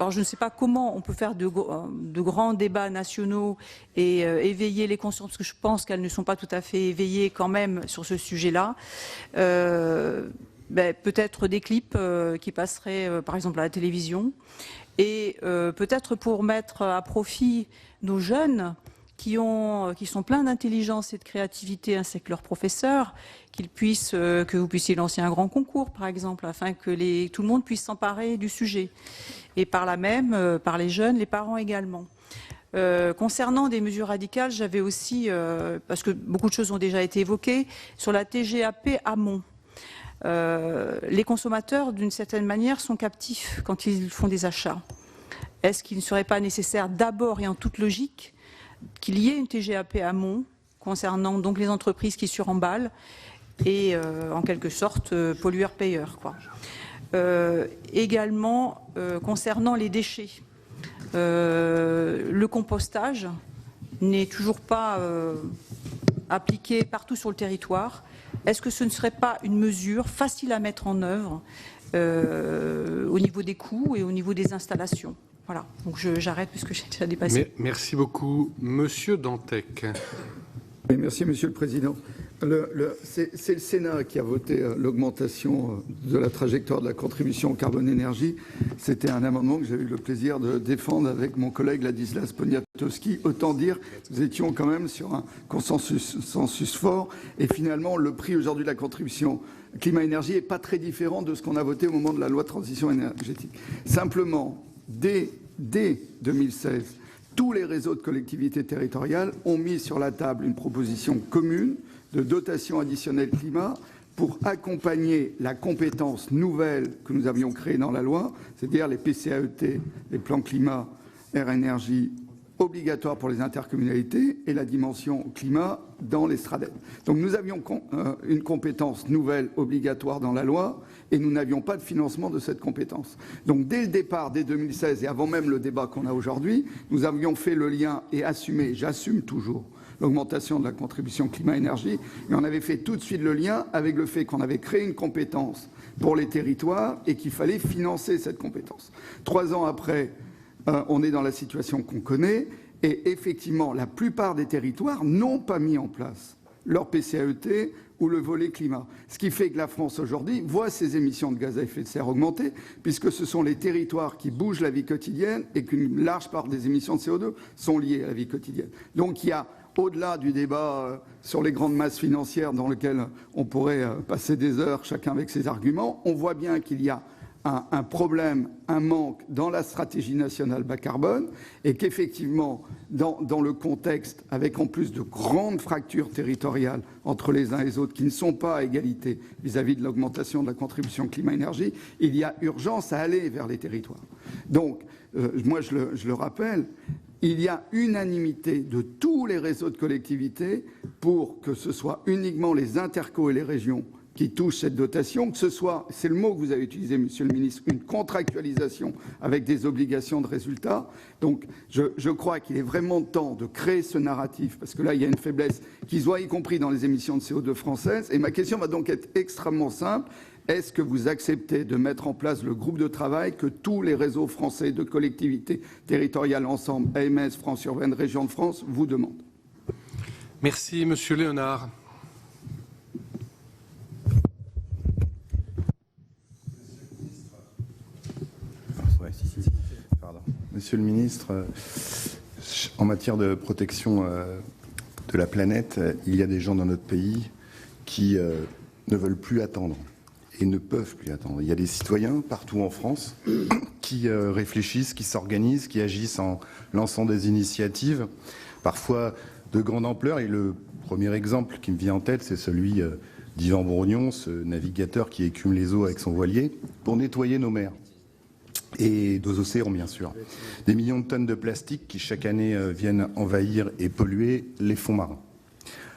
alors je ne sais pas comment on peut faire de grands débats nationaux et éveiller les consciences, parce que je pense qu'elles ne sont pas tout à fait éveillées quand même sur ce sujet-là. Peut-être des clips qui passeraient par exemple à la télévision, et peut-être pour mettre à profit nos jeunes qui sont pleins d'intelligence et de créativité ainsi que leurs professeurs, que vous puissiez lancer un grand concours, par exemple, afin que tout le monde puisse s'emparer du sujet. Et par là même, par les jeunes, les parents également. Concernant des mesures radicales, j'avais aussi, parce que beaucoup de choses ont déjà été évoquées, sur la TGAP amont. Les consommateurs, d'une certaine manière, sont captifs quand ils font des achats. Est-ce qu'il ne serait pas nécessaire d'abord et en toute logique qu'il y ait une TGAP amont concernant donc les entreprises qui suremballent et en quelque sorte pollueur-payeur, quoi. Également concernant les déchets, le compostage n'est toujours pas appliqué partout sur le territoire. Est-ce que ce ne serait pas une mesure facile à mettre en œuvre au niveau des coûts et au niveau des installations? Voilà, donc j'arrête puisque j'ai déjà dépassé. Merci beaucoup. Monsieur Dantec. Oui, merci, Monsieur le Président. C'est le Sénat qui a voté l'augmentation de la trajectoire de la contribution carbone-énergie. C'était un amendement que j'ai eu le plaisir de défendre avec mon collègue Ladislas Poniatowski. Autant dire que nous étions quand même sur un consensus fort. Et finalement, le prix aujourd'hui de la contribution climat-énergie n'est pas très différent de ce qu'on a voté au moment de la loi de transition énergétique. Simplement, dès 2016, tous les réseaux de collectivités territoriales ont mis sur la table une proposition commune de dotation additionnelle climat pour accompagner la compétence nouvelle que nous avions créée dans la loi, c'est-à-dire les PCAET, les plans climat, air, énergie, obligatoires pour les intercommunalités et la dimension climat dans les STRADET. Donc nous avions une compétence nouvelle obligatoire dans la loi et nous n'avions pas de financement de cette compétence. Donc dès le départ, dès 2016 et avant même le débat qu'on a aujourd'hui, nous avions fait le lien et assumé, j'assume toujours, l'augmentation de la contribution climat-énergie, et on avait fait tout de suite le lien avec le fait qu'on avait créé une compétence pour les territoires et qu'il fallait financer cette compétence. 3 ans après, on est dans la situation qu'on connaît, et effectivement, la plupart des territoires n'ont pas mis en place leur PCAET ou le volet climat. Ce qui fait que la France aujourd'hui voit ses émissions de gaz à effet de serre augmenter, puisque ce sont les territoires qui bougent la vie quotidienne et qu'une large part des émissions de CO2 sont liées à la vie quotidienne. Donc il y a, au-delà du débat sur les grandes masses financières dans lequel on pourrait passer des heures, chacun avec ses arguments, on voit bien qu'il y a un problème, un manque dans la stratégie nationale bas carbone, et qu'effectivement, dans le contexte, avec en plus de grandes fractures territoriales entre les uns et les autres qui ne sont pas à égalité vis-à-vis de l'augmentation de la contribution climat-énergie, il y a urgence à aller vers les territoires. Donc, moi je le rappelle, il y a unanimité de tous les réseaux de collectivités pour que ce soit uniquement les intercos et les régions qui touchent cette dotation, que ce soit, c'est le mot que vous avez utilisé, Monsieur le Ministre, une contractualisation avec des obligations de résultats. Donc, je crois qu'il est vraiment temps de créer ce narratif, parce que là, il y a une faiblesse qui se voit, y compris dans les émissions de CO2 françaises. Et ma question va donc être extrêmement simple. Est-ce que vous acceptez de mettre en place le groupe de travail que tous les réseaux français de collectivités territoriales ensemble, AMS, France Urbaine, Région de France, vous demandent? Merci, Monsieur Léonard. Monsieur le ministre, en matière de protection de la planète, il y a des gens dans notre pays qui ne veulent plus attendre et ne peuvent plus attendre. Il y a des citoyens partout en France qui réfléchissent, qui s'organisent, qui agissent en lançant des initiatives, parfois de grande ampleur. Et le premier exemple qui me vient en tête, c'est celui d'Yvan Bourgnon, ce navigateur qui écume les eaux avec son voilier pour nettoyer nos mers. Et nos océans, bien sûr. Des millions de tonnes de plastique qui, chaque année, viennent envahir et polluer les fonds marins.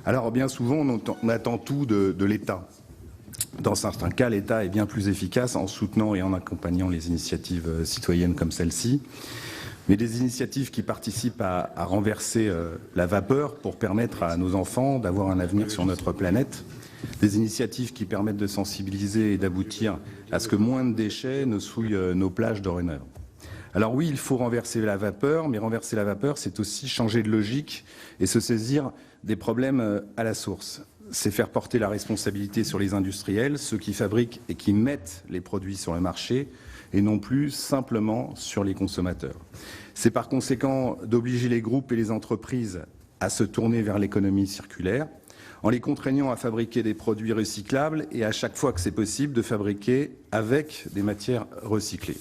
Alors, bien souvent, on attend tout de l'État. Dans certains cas, l'État est bien plus efficace en soutenant et en accompagnant les initiatives citoyennes comme celle-ci. Mais des initiatives qui participent à renverser la vapeur pour permettre à nos enfants d'avoir un avenir sur notre planète. Des initiatives qui permettent de sensibiliser et d'aboutir à ce que moins de déchets ne souillent nos plages dorénavant. Alors oui, il faut renverser la vapeur, mais renverser la vapeur, c'est aussi changer de logique et se saisir des problèmes à la source. C'est faire porter la responsabilité sur les industriels, ceux qui fabriquent et qui mettent les produits sur le marché, et non plus simplement sur les consommateurs. C'est par conséquent d'obliger les groupes et les entreprises à se tourner vers l'économie circulaire, en les contraignant à fabriquer des produits recyclables et à chaque fois que c'est possible de fabriquer avec des matières recyclées.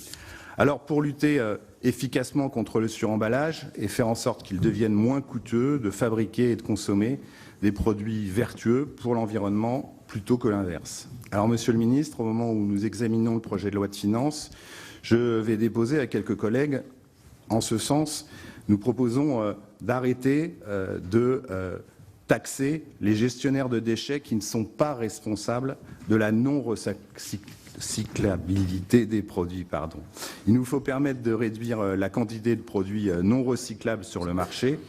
Alors pour lutter efficacement contre le suremballage et faire en sorte qu'il devienne moins coûteux de fabriquer et de consommer des produits vertueux pour l'environnement plutôt que l'inverse. Alors Monsieur le Ministre, au moment où nous examinons le projet de loi de finances, je vais déposer à quelques collègues en ce sens. Nous proposons d'arrêter de taxer les gestionnaires de déchets qui ne sont pas responsables de la non-recyclabilité des produits. Il nous faut permettre de réduire la quantité de produits non recyclables sur le marché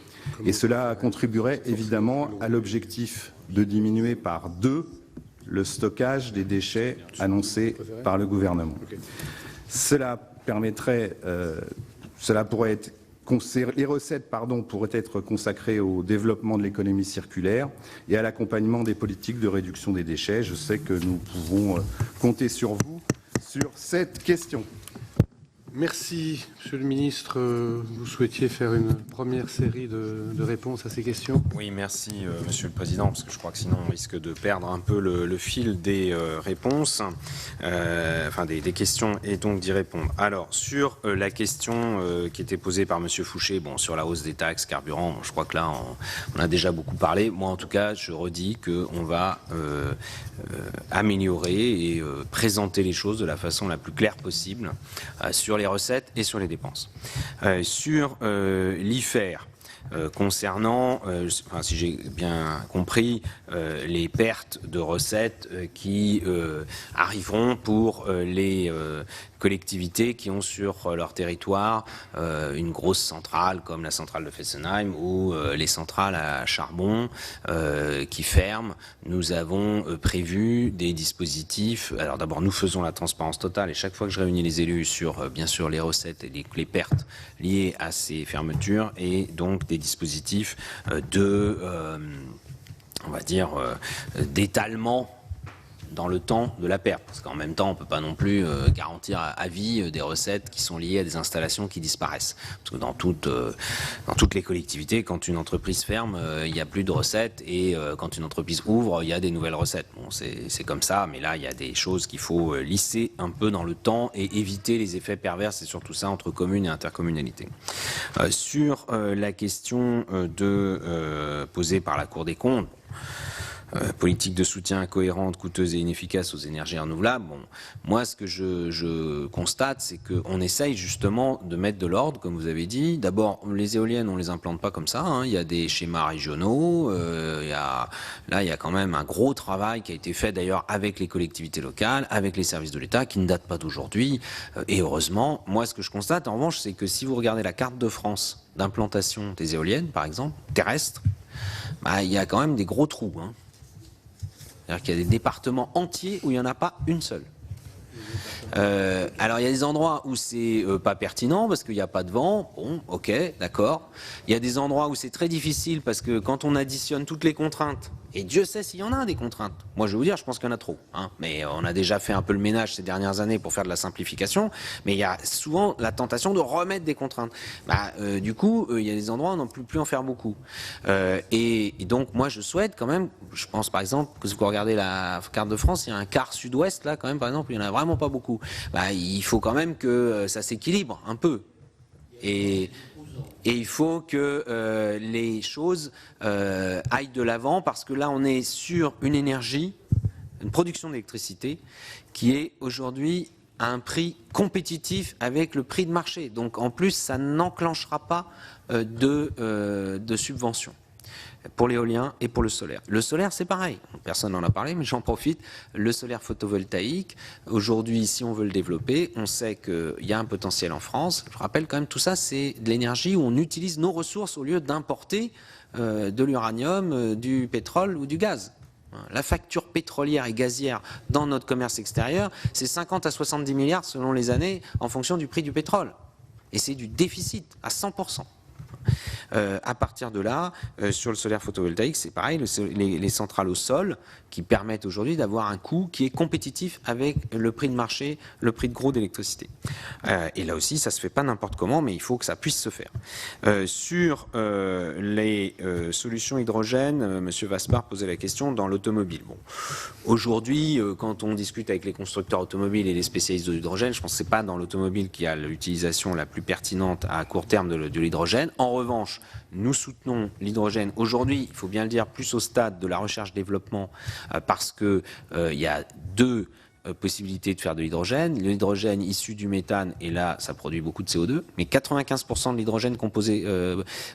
et cela contribuerait évidemment à l'objectif de diminuer par 2 le stockage des déchets annoncé par le gouvernement. Cela permettrait, les recettes pourraient être consacrées au développement de l'économie circulaire et à l'accompagnement des politiques de réduction des déchets. Je sais que nous pouvons compter sur vous sur cette question. Merci, Monsieur le Ministre. Vous souhaitiez faire une première série de réponses à ces questions? Oui, merci, Monsieur le Président, parce que je crois que sinon on risque de perdre un peu le fil des réponses, des questions, et donc d'y répondre. Alors, sur la question qui était posée par Monsieur Fouché, sur la hausse des taxes, carburant, je crois que là, on a déjà beaucoup parlé. Moi, en tout cas, je redis qu'on va améliorer et présenter les choses de la façon la plus claire possible sur les recettes et sur les dépenses. Sur l'IFER, concernant, si j'ai bien compris, les pertes de recettes qui arriveront pour les collectivités qui ont sur leur territoire une grosse centrale comme la centrale de Fessenheim ou les centrales à charbon qui ferment. Nous avons prévu des dispositifs. Alors d'abord, nous faisons la transparence totale et chaque fois que je réunis les élus sur, bien sûr, les recettes et les pertes liées à ces fermetures et donc des dispositifs d'étalement dans le temps de la perte. Parce qu'en même temps, on ne peut pas non plus garantir à vie des recettes qui sont liées à des installations qui disparaissent. Parce que dans toutes les collectivités, quand une entreprise ferme, il n'y a plus de recettes et quand une entreprise ouvre, il y a des nouvelles recettes. Bon, c'est comme ça, mais là, il y a des choses qu'il faut lisser un peu dans le temps et éviter les effets pervers, c'est surtout ça entre communes et intercommunalités. Sur la question posée par la Cour des comptes, politique de soutien incohérente, coûteuse et inefficace aux énergies renouvelables. Moi, ce que je constate, c'est qu'on essaye justement de mettre de l'ordre, comme vous avez dit. D'abord, les éoliennes, on ne les implante pas comme ça. Il y a des schémas régionaux. Il y a quand même un gros travail qui a été fait d'ailleurs avec les collectivités locales, avec les services de l'État, qui ne date pas d'aujourd'hui. Et heureusement, moi, ce que je constate, en revanche, c'est que si vous regardez la carte de France d'implantation des éoliennes, par exemple, terrestres, il y a quand même des gros trous. C'est-à-dire qu'il y a des départements entiers où il n'y en a pas une seule. Alors il y a des endroits où c'est pas pertinent parce qu'il n'y a pas de vent. Bon, ok, d'accord. Il y a des endroits où c'est très difficile parce que quand on additionne toutes les contraintes, et Dieu sait s'il y en a des contraintes. Moi je vais vous dire, je pense qu'il y en a trop. Mais on a déjà fait un peu le ménage ces dernières années pour faire de la simplification. Mais il y a souvent la tentation de remettre des contraintes. Du coup, il y a des endroits où on ne peut plus en faire beaucoup. Et donc moi je souhaite quand même, je pense par exemple que si vous regardez la carte de France, il y a un quart sud-ouest là quand même par exemple, il n'y en a vraiment pas beaucoup. Il faut quand même que ça s'équilibre un peu. Et il faut que les choses aillent de l'avant parce que là, on est sur une énergie, une production d'électricité qui est aujourd'hui à un prix compétitif avec le prix de marché. Donc en plus, ça n'enclenchera pas de subventions pour l'éolien et pour le solaire. Le solaire, c'est pareil. Personne n'en a parlé, mais j'en profite. Le solaire photovoltaïque, aujourd'hui, si on veut le développer, on sait qu'il y a un potentiel en France. Je rappelle quand même, tout ça, c'est de l'énergie où on utilise nos ressources au lieu d'importer de l'uranium, du pétrole ou du gaz. La facture pétrolière et gazière dans notre commerce extérieur, c'est 50 à 70 milliards selon les années en fonction du prix du pétrole. Et c'est du déficit à 100%. À partir de là, sur le solaire photovoltaïque, c'est pareil, les centrales au sol qui permettent aujourd'hui d'avoir un coût qui est compétitif avec le prix de marché, le prix de gros d'électricité. Et là aussi, ça se fait pas n'importe comment, mais il faut que ça puisse se faire. Sur les solutions hydrogène, Monsieur Vaspart posait la question dans l'automobile. Bon, aujourd'hui, quand on discute avec les constructeurs automobiles et les spécialistes de l'hydrogène, je pense que c'est pas dans l'automobile qu'il y a l'utilisation la plus pertinente à court terme de l'hydrogène. En revanche, nous soutenons l'hydrogène aujourd'hui, il faut bien le dire, plus au stade de la recherche-développement, parce que il y a deux possibilité de faire de l'hydrogène. L'hydrogène issu du méthane, et là, ça produit beaucoup de CO2, mais 95% de l'hydrogène composé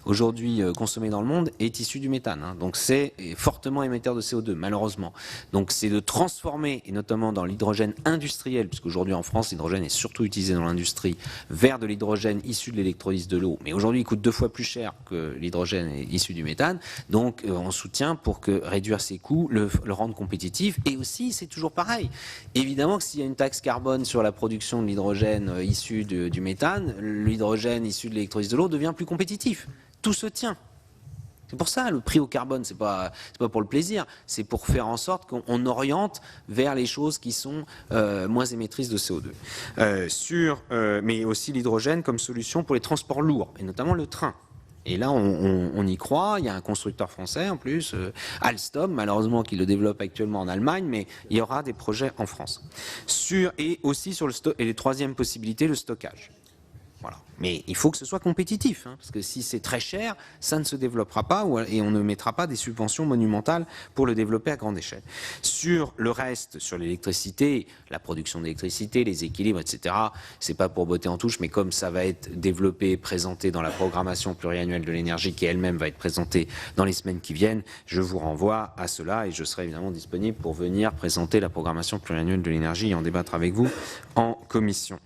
aujourd'hui consommé dans le monde est issu du méthane. Hein. Donc c'est fortement émetteur de CO2, malheureusement. Donc c'est de transformer, et notamment dans l'hydrogène industriel, puisqu'aujourd'hui en France, l'hydrogène est surtout utilisé dans l'industrie, vers de l'hydrogène issu de l'électrolyse de l'eau. Mais aujourd'hui, il coûte 2 fois plus cher que l'hydrogène issu du méthane. Donc on soutient pour que réduire ses coûts, le rendre compétitif. Et aussi, c'est toujours pareil. Évidemment que s'il y a une taxe carbone sur la production de l'hydrogène issu du méthane, l'hydrogène issu de l'électrolyse de l'eau devient plus compétitif. Tout se tient. C'est pour ça, le prix au carbone, c'est pas pour le plaisir, c'est pour faire en sorte qu'on oriente vers les choses qui sont moins émettrices de CO2. Mais aussi l'hydrogène comme solution pour les transports lourds, et notamment le train. Et là, on y croit. Il y a un constructeur français en plus, Alstom, malheureusement, qui le développe actuellement en Allemagne, mais il y aura des projets en France. Et aussi sur les troisième possibilité, le stockage. Voilà. Mais il faut que ce soit compétitif, hein, parce que si c'est très cher, ça ne se développera pas et on ne mettra pas des subventions monumentales pour le développer à grande échelle. Sur le reste, sur l'électricité, la production d'électricité, les équilibres, etc., c'est pas pour botter en touche, mais comme ça va être développé, présenté dans la programmation pluriannuelle de l'énergie, qui elle-même va être présentée dans les semaines qui viennent, je vous renvoie à cela et je serai évidemment disponible pour venir présenter la programmation pluriannuelle de l'énergie et en débattre avec vous en commission.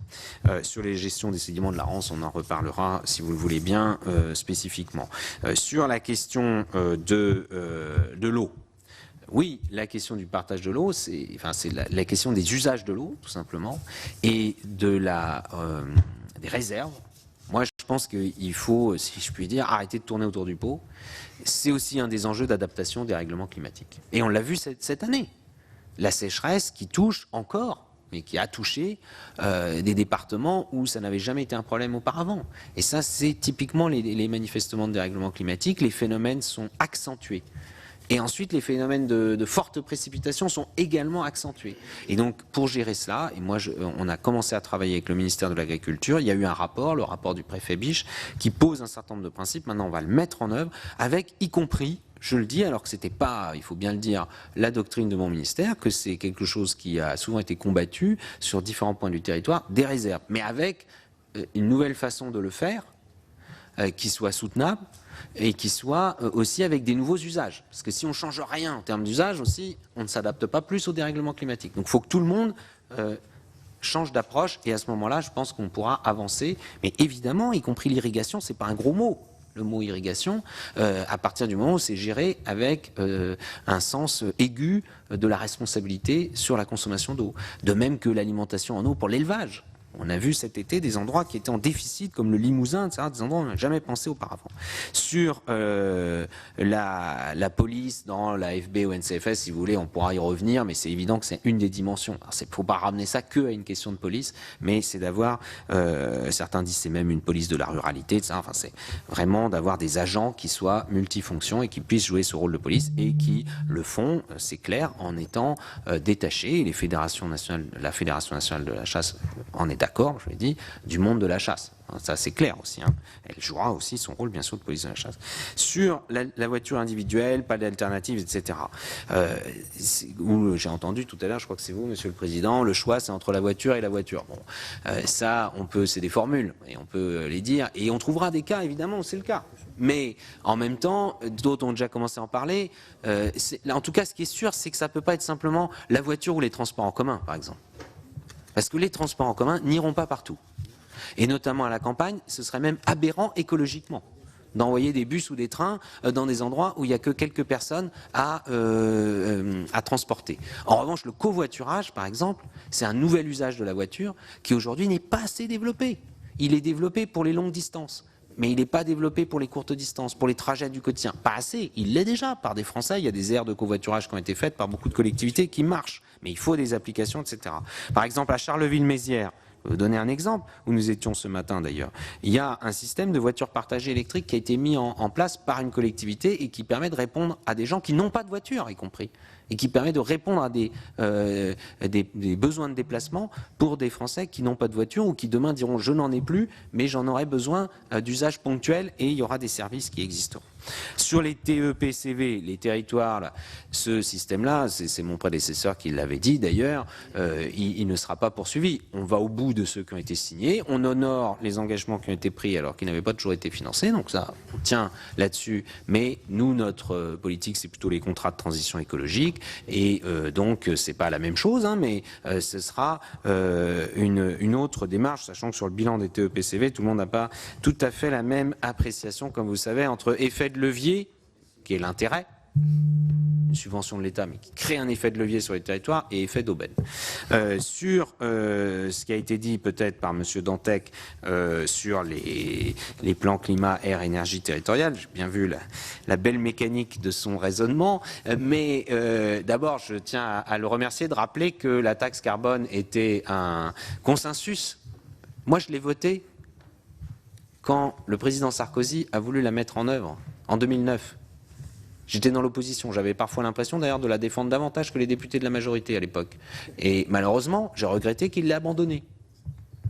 Sur les gestions des sédiments de la Rance, on en reparlera, si vous le voulez bien, spécifiquement. Sur la question de l'eau, oui, la question du partage de l'eau, c'est la question des usages de l'eau, tout simplement, et des réserves. Moi, je pense qu'il faut, si je puis dire, arrêter de tourner autour du pot. C'est aussi un des enjeux d'adaptation des règlements climatiques. Et on l'a vu cette année. La sécheresse qui touche encore, mais qui a touché des départements où ça n'avait jamais été un problème auparavant. Et ça, c'est typiquement les manifestements de dérèglement climatique. Les phénomènes sont accentués. Et ensuite, les phénomènes de fortes précipitations sont également accentués. Et donc, pour gérer cela, et moi, on a commencé à travailler avec le ministère de l'Agriculture. Il y a eu un rapport, le rapport du préfet Biche, qui pose un certain nombre de principes. Maintenant, on va le mettre en œuvre, avec, y compris, je le dis, alors que c'était pas, il faut bien le dire, la doctrine de mon ministère, que c'est quelque chose qui a souvent été combattu sur différents points du territoire, des réserves. Mais avec une nouvelle façon de le faire, qui soit soutenable, et qui soit aussi avec des nouveaux usages. Parce que si on ne change rien en termes d'usage aussi, on ne s'adapte pas plus au dérèglement climatique. Donc il faut que tout le monde change d'approche, et à ce moment-là, je pense qu'on pourra avancer. Mais évidemment, y compris l'irrigation, c'est pas un gros mot. Le mot irrigation, à partir du moment où c'est géré avec un sens aigu de la responsabilité sur la consommation d'eau. De même que l'alimentation en eau pour l'élevage. On a vu cet été des endroits qui étaient en déficit, comme le Limousin, etc., des endroits où on n'a jamais pensé auparavant. Sur la police dans la FB ou NCFS, si vous voulez, on pourra y revenir, mais c'est évident que c'est une des dimensions. Il ne faut pas ramener ça que à une question de police, mais c'est d'avoir, certains disent c'est même une police de la ruralité, etc. Enfin, c'est vraiment d'avoir des agents qui soient multifonctions et qui puissent jouer ce rôle de police et qui le font, c'est clair, en étant détachés. Et la Fédération nationale de la chasse en est d'accord, je l'ai dit, du monde de la chasse. Ça, c'est clair aussi. Hein. Elle jouera aussi son rôle, bien sûr, de police de la chasse. Sur la voiture individuelle, pas d'alternative, etc. J'ai entendu tout à l'heure, je crois que c'est vous, Monsieur le Président, le choix, c'est entre la voiture et la voiture. Bon, ça, c'est des formules, et on peut les dire. Et on trouvera des cas, évidemment, où c'est le cas. Mais en même temps, d'autres ont déjà commencé à en parler. En tout cas, ce qui est sûr, c'est que ça ne peut pas être simplement la voiture ou les transports en commun, par exemple. Parce que les transports en commun n'iront pas partout. Et notamment à la campagne, ce serait même aberrant écologiquement d'envoyer des bus ou des trains dans des endroits où il n'y a que quelques personnes à transporter. En revanche, le covoiturage, par exemple, c'est un nouvel usage de la voiture qui aujourd'hui n'est pas assez développé. il est développé pour les longues distances. Mais il n'est pas développé pour les courtes distances, pour les trajets du quotidien. Pas assez, il l'est déjà par des Français. Il y a des aires de covoiturage qui ont été faites par beaucoup de collectivités qui marchent. Mais il faut des applications, etc. Par exemple, à Charleville-Mézières, je vais vous donner un exemple, où nous étions ce matin d'ailleurs. Il y a un système de voitures partagées électriques qui a été mis en place par une collectivité et qui permet de répondre à des gens qui n'ont pas de voiture, y compris. Et qui permet de répondre à des besoins de déplacement pour des Français qui n'ont pas de voiture ou qui demain diront je n'en ai plus, mais j'en aurai besoin d'usage ponctuel et il y aura des services qui existeront. Sur les TEPCV, les territoires, là, ce système-là, c'est mon prédécesseur qui l'avait dit d'ailleurs, il ne sera pas poursuivi. On va au bout de ceux qui ont été signés, on honore les engagements qui ont été pris alors qu'ils n'avaient pas toujours été financés, donc ça, on tient là-dessus. Mais nous, notre politique, c'est plutôt les contrats de transition écologique, et donc c'est pas la même chose, hein, mais ce sera une autre démarche, sachant que sur le bilan des TEPCV, tout le monde n'a pas tout à fait la même appréciation, comme vous savez, entre effet de levier, qui est l'intérêt, une subvention de l'État, mais qui crée un effet de levier sur les territoires, et effet d'aubaine. Sur ce qui a été dit peut-être par M. Dantec sur les plans climat, air, énergie territoriale, j'ai bien vu la belle mécanique de son raisonnement, mais d'abord je tiens à le remercier de rappeler que la taxe carbone était un consensus. Moi je l'ai voté quand le président Sarkozy a voulu la mettre en œuvre, en 2009. J'étais dans l'opposition, j'avais parfois l'impression d'ailleurs de la défendre davantage que les députés de la majorité à l'époque. Et malheureusement, j'ai regretté qu'il l'ait abandonnée.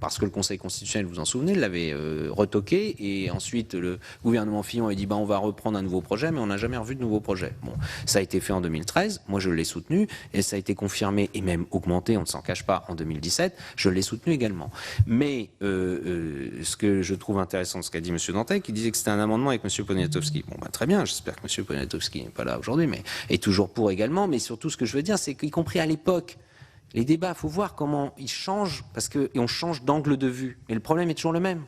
Parce que le Conseil constitutionnel, vous vous en souvenez, l'avait retoqué, et ensuite le gouvernement Fillon a dit on va reprendre un nouveau projet, mais on n'a jamais revu de nouveau projet. Bon, ça a été fait en 2013, moi je l'ai soutenu, et ça a été confirmé et même augmenté, on ne s'en cache pas, en 2017, je l'ai soutenu également. Mais ce que je trouve intéressant de ce qu'a dit M. Dantec, il disait que c'était un amendement avec M. Poniatowski. Bon, très bien, j'espère que M. Poniatowski n'est pas là aujourd'hui, mais est toujours pour également, mais surtout ce que je veux dire, c'est qu'y compris à l'époque, les débats, il faut voir comment ils changent, parce qu'on change d'angle de vue. Et le problème est toujours le même.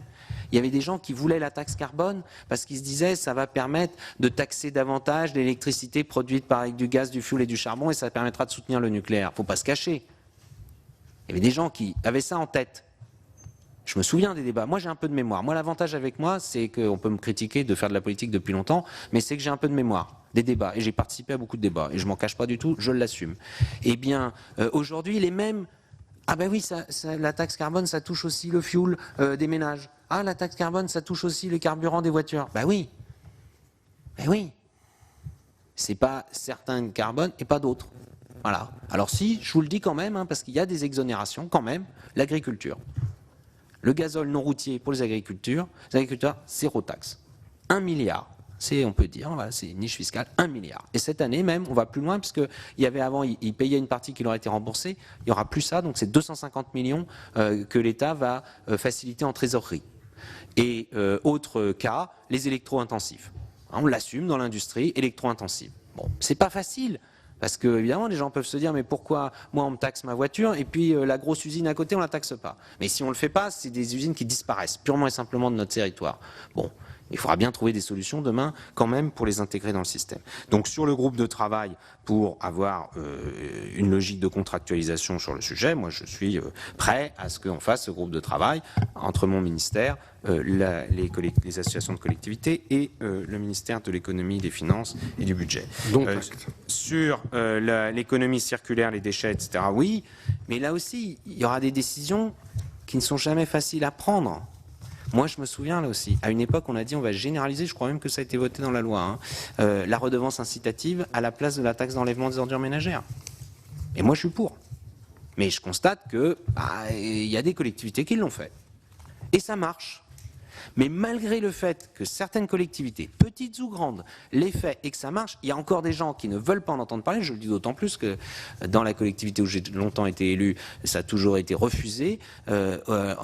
Il y avait des gens qui voulaient la taxe carbone parce qu'ils se disaient ça va permettre de taxer davantage l'électricité produite par du gaz, du fioul et du charbon, et ça permettra de soutenir le nucléaire. Il ne faut pas se cacher. Il y avait des gens qui avaient ça en tête. Je me souviens des débats. Moi, j'ai un peu de mémoire. Moi, l'avantage avec moi, c'est qu'on peut me critiquer de faire de la politique depuis longtemps, mais c'est que j'ai un peu de mémoire des débats. Et j'ai participé à beaucoup de débats. Et je m'en cache pas du tout, je l'assume. Eh bien, aujourd'hui, les mêmes... Ah ben oui, la taxe carbone, ça touche aussi le fioul des ménages. Ah, la taxe carbone, ça touche aussi le carburant des voitures. Ben oui. Ben oui. C'est pas certains carbone et pas d'autres. Voilà. Alors si, je vous le dis quand même, hein, parce qu'il y a des exonérations quand même, l'agriculture. Le gazole non routier pour les agriculteurs, zéro taxe. 1 milliard. On peut dire, voilà, c'est une niche fiscale, 1 milliard. Et cette année même, on va plus loin, parce qu'il y avait avant, ils payaient une partie qui leur a été remboursée, il n'y aura plus ça, donc c'est 250 millions que l'État va faciliter en trésorerie. Et autre cas, les électro-intensifs. On l'assume dans l'industrie, électro-intensive. Bon, c'est pas facile. Parce que, évidemment, les gens peuvent se dire mais pourquoi moi on me taxe ma voiture et puis la grosse usine à côté on la taxe pas. Mais si on le fait pas, c'est des usines qui disparaissent purement et simplement de notre territoire. Bon, il faudra bien trouver des solutions demain quand même pour les intégrer dans le système. Donc sur le groupe de travail pour avoir une logique de contractualisation sur le sujet, moi je suis prêt à ce qu'on fasse ce groupe de travail entre mon ministère, les associations de collectivités et le ministère de l'économie, des finances et du budget. Donc, sur l'économie circulaire, les déchets, etc., oui, mais là aussi, il y aura des décisions qui ne sont jamais faciles à prendre. Moi, je me souviens, là aussi, à une époque, on a dit on va généraliser, je crois même que ça a été voté dans la loi, la redevance incitative à la place de la taxe d'enlèvement des ordures ménagères. Et moi, je suis pour. Mais je constate que y a des collectivités qui l'ont fait. Et ça marche. Mais malgré le fait que certaines collectivités, petites ou grandes, l'aient fait et que ça marche, il y a encore des gens qui ne veulent pas en entendre parler. Je le dis d'autant plus que dans la collectivité où j'ai longtemps été élu, ça a toujours été refusé,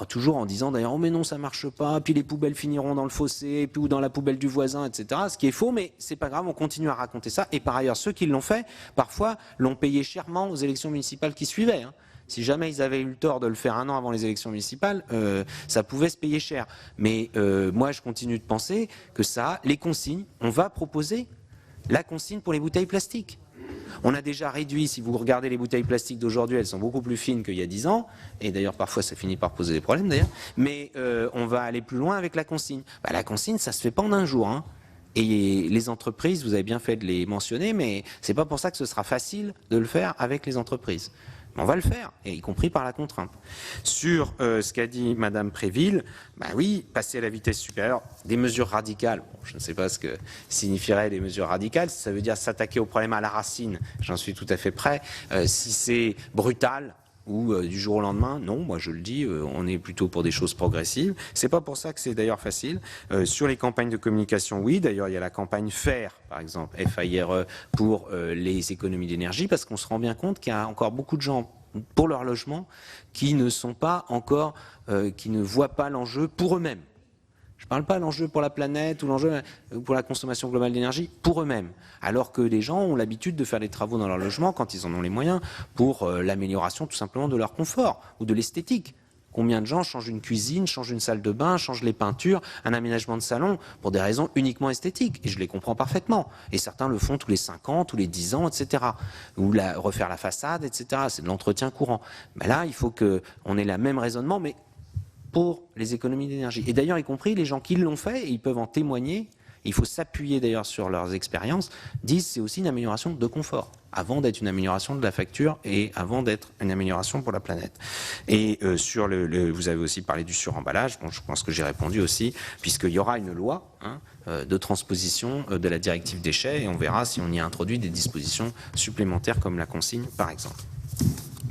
toujours en disant d'ailleurs « Oh mais non, ça marche pas, puis les poubelles finiront dans le fossé, puis ou dans la poubelle du voisin, etc. » Ce qui est faux, mais c'est pas grave, on continue à raconter ça. Et par ailleurs, ceux qui l'ont fait, parfois, l'ont payé chèrement aux élections municipales qui suivaient. Si jamais ils avaient eu le tort de le faire un an avant les élections municipales, ça pouvait se payer cher. Mais moi, je continue de penser que ça, les consignes, on va proposer la consigne pour les bouteilles plastiques. On a déjà réduit, si vous regardez les bouteilles plastiques d'aujourd'hui, elles sont beaucoup plus fines qu'il y a 10 ans, et d'ailleurs parfois ça finit par poser des problèmes d'ailleurs, mais on va aller plus loin avec la consigne. La consigne, ça se fait pas en un jour, hein. Et les entreprises, vous avez bien fait de les mentionner, mais c'est pas pour ça que ce sera facile de le faire avec les entreprises. On va le faire, y compris par la contrainte. Sur ce qu'a dit Madame Préville, oui, passer à la vitesse supérieure, des mesures radicales. Bon, je ne sais pas ce que signifieraient les mesures radicales. Si ça veut dire s'attaquer au problème à la racine, j'en suis tout à fait prêt. Si c'est brutal ou du jour au lendemain, non, moi je le dis, on est plutôt pour des choses progressives. C'est pas pour ça que c'est d'ailleurs facile. Sur les campagnes de communication, oui, d'ailleurs il y a la campagne FAIRE, par exemple, FAIRE, pour les économies d'énergie, parce qu'on se rend bien compte qu'il y a encore beaucoup de gens pour leur logement qui ne sont pas encore, qui ne voient pas l'enjeu pour eux-mêmes. Je ne parle pas de l'enjeu pour la planète ou l'enjeu pour la consommation globale d'énergie, pour eux-mêmes. Alors que les gens ont l'habitude de faire des travaux dans leur logement quand ils en ont les moyens pour l'amélioration tout simplement de leur confort ou de l'esthétique. Combien de gens changent une cuisine, changent une salle de bain, changent les peintures, un aménagement de salon pour des raisons uniquement esthétiques. Et je les comprends parfaitement. Et certains le font tous les 5 ans, tous les 10 ans, etc. Ou refaire la façade, etc. C'est de l'entretien courant. Là, il faut qu'on ait le même raisonnement, mais pour les économies d'énergie. Et d'ailleurs, y compris les gens qui l'ont fait, et ils peuvent en témoigner, il faut s'appuyer d'ailleurs sur leurs expériences, disent c'est aussi une amélioration de confort, avant d'être une amélioration de la facture et avant d'être une amélioration pour la planète. Et sur vous avez aussi parlé du suremballage, bon, je pense que j'ai répondu aussi, puisqu'il y aura une loi de transposition de la directive déchets, et on verra si on y a introduit des dispositions supplémentaires comme la consigne, par exemple.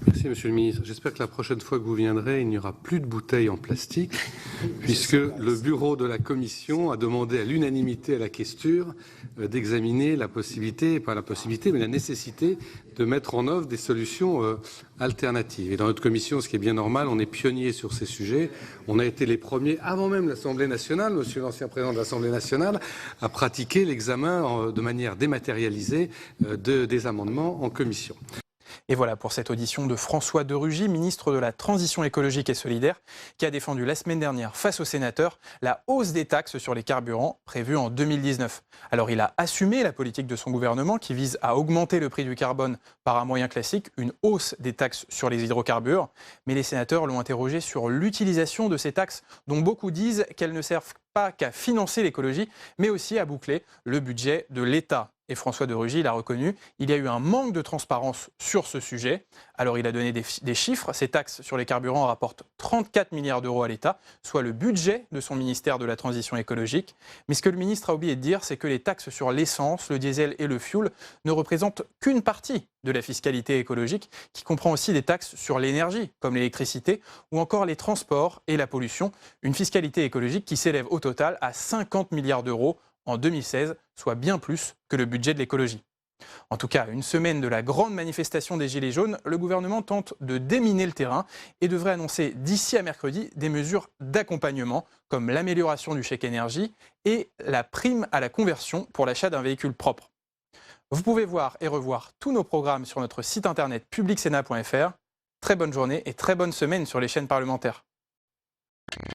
Merci, Monsieur le Ministre. J'espère que la prochaine fois que vous viendrez, il n'y aura plus de bouteilles en plastique, puisque le bureau de la Commission a demandé à l'unanimité à la questure d'examiner la possibilité, pas la possibilité, mais la nécessité de mettre en œuvre des solutions alternatives. Et dans notre Commission, ce qui est bien normal, on est pionnier sur ces sujets. On a été les premiers, avant même l'Assemblée nationale, Monsieur l'ancien président de l'Assemblée nationale, à pratiquer l'examen de manière dématérialisée des amendements en Commission. Et voilà pour cette audition de François de Rugy, ministre de la Transition écologique et solidaire, qui a défendu la semaine dernière face aux sénateurs la hausse des taxes sur les carburants prévue en 2019. Alors il a assumé la politique de son gouvernement qui vise à augmenter le prix du carbone par un moyen classique, une hausse des taxes sur les hydrocarbures. Mais les sénateurs l'ont interrogé sur l'utilisation de ces taxes dont beaucoup disent qu'elles ne servent pas qu'à financer l'écologie, mais aussi à boucler le budget de l'État. Et François de Rugy l'a reconnu, il y a eu un manque de transparence sur ce sujet. Alors il a donné des chiffres, ces taxes sur les carburants rapportent 34 milliards d'euros à l'État, soit le budget de son ministère de la Transition écologique. Mais ce que le ministre a oublié de dire, c'est que les taxes sur l'essence, le diesel et le fioul ne représentent qu'une partie de la fiscalité écologique, qui comprend aussi des taxes sur l'énergie, comme l'électricité, ou encore les transports et la pollution. Une fiscalité écologique qui s'élève au total à 50 milliards d'euros en 2016, soit bien plus que le budget de l'écologie. En tout cas, une semaine de la grande manifestation des Gilets jaunes, le gouvernement tente de déminer le terrain et devrait annoncer d'ici à mercredi des mesures d'accompagnement, comme l'amélioration du chèque énergie et la prime à la conversion pour l'achat d'un véhicule propre. Vous pouvez voir et revoir tous nos programmes sur notre site internet publicsénat.fr. Très bonne journée et très bonne semaine sur les chaînes parlementaires.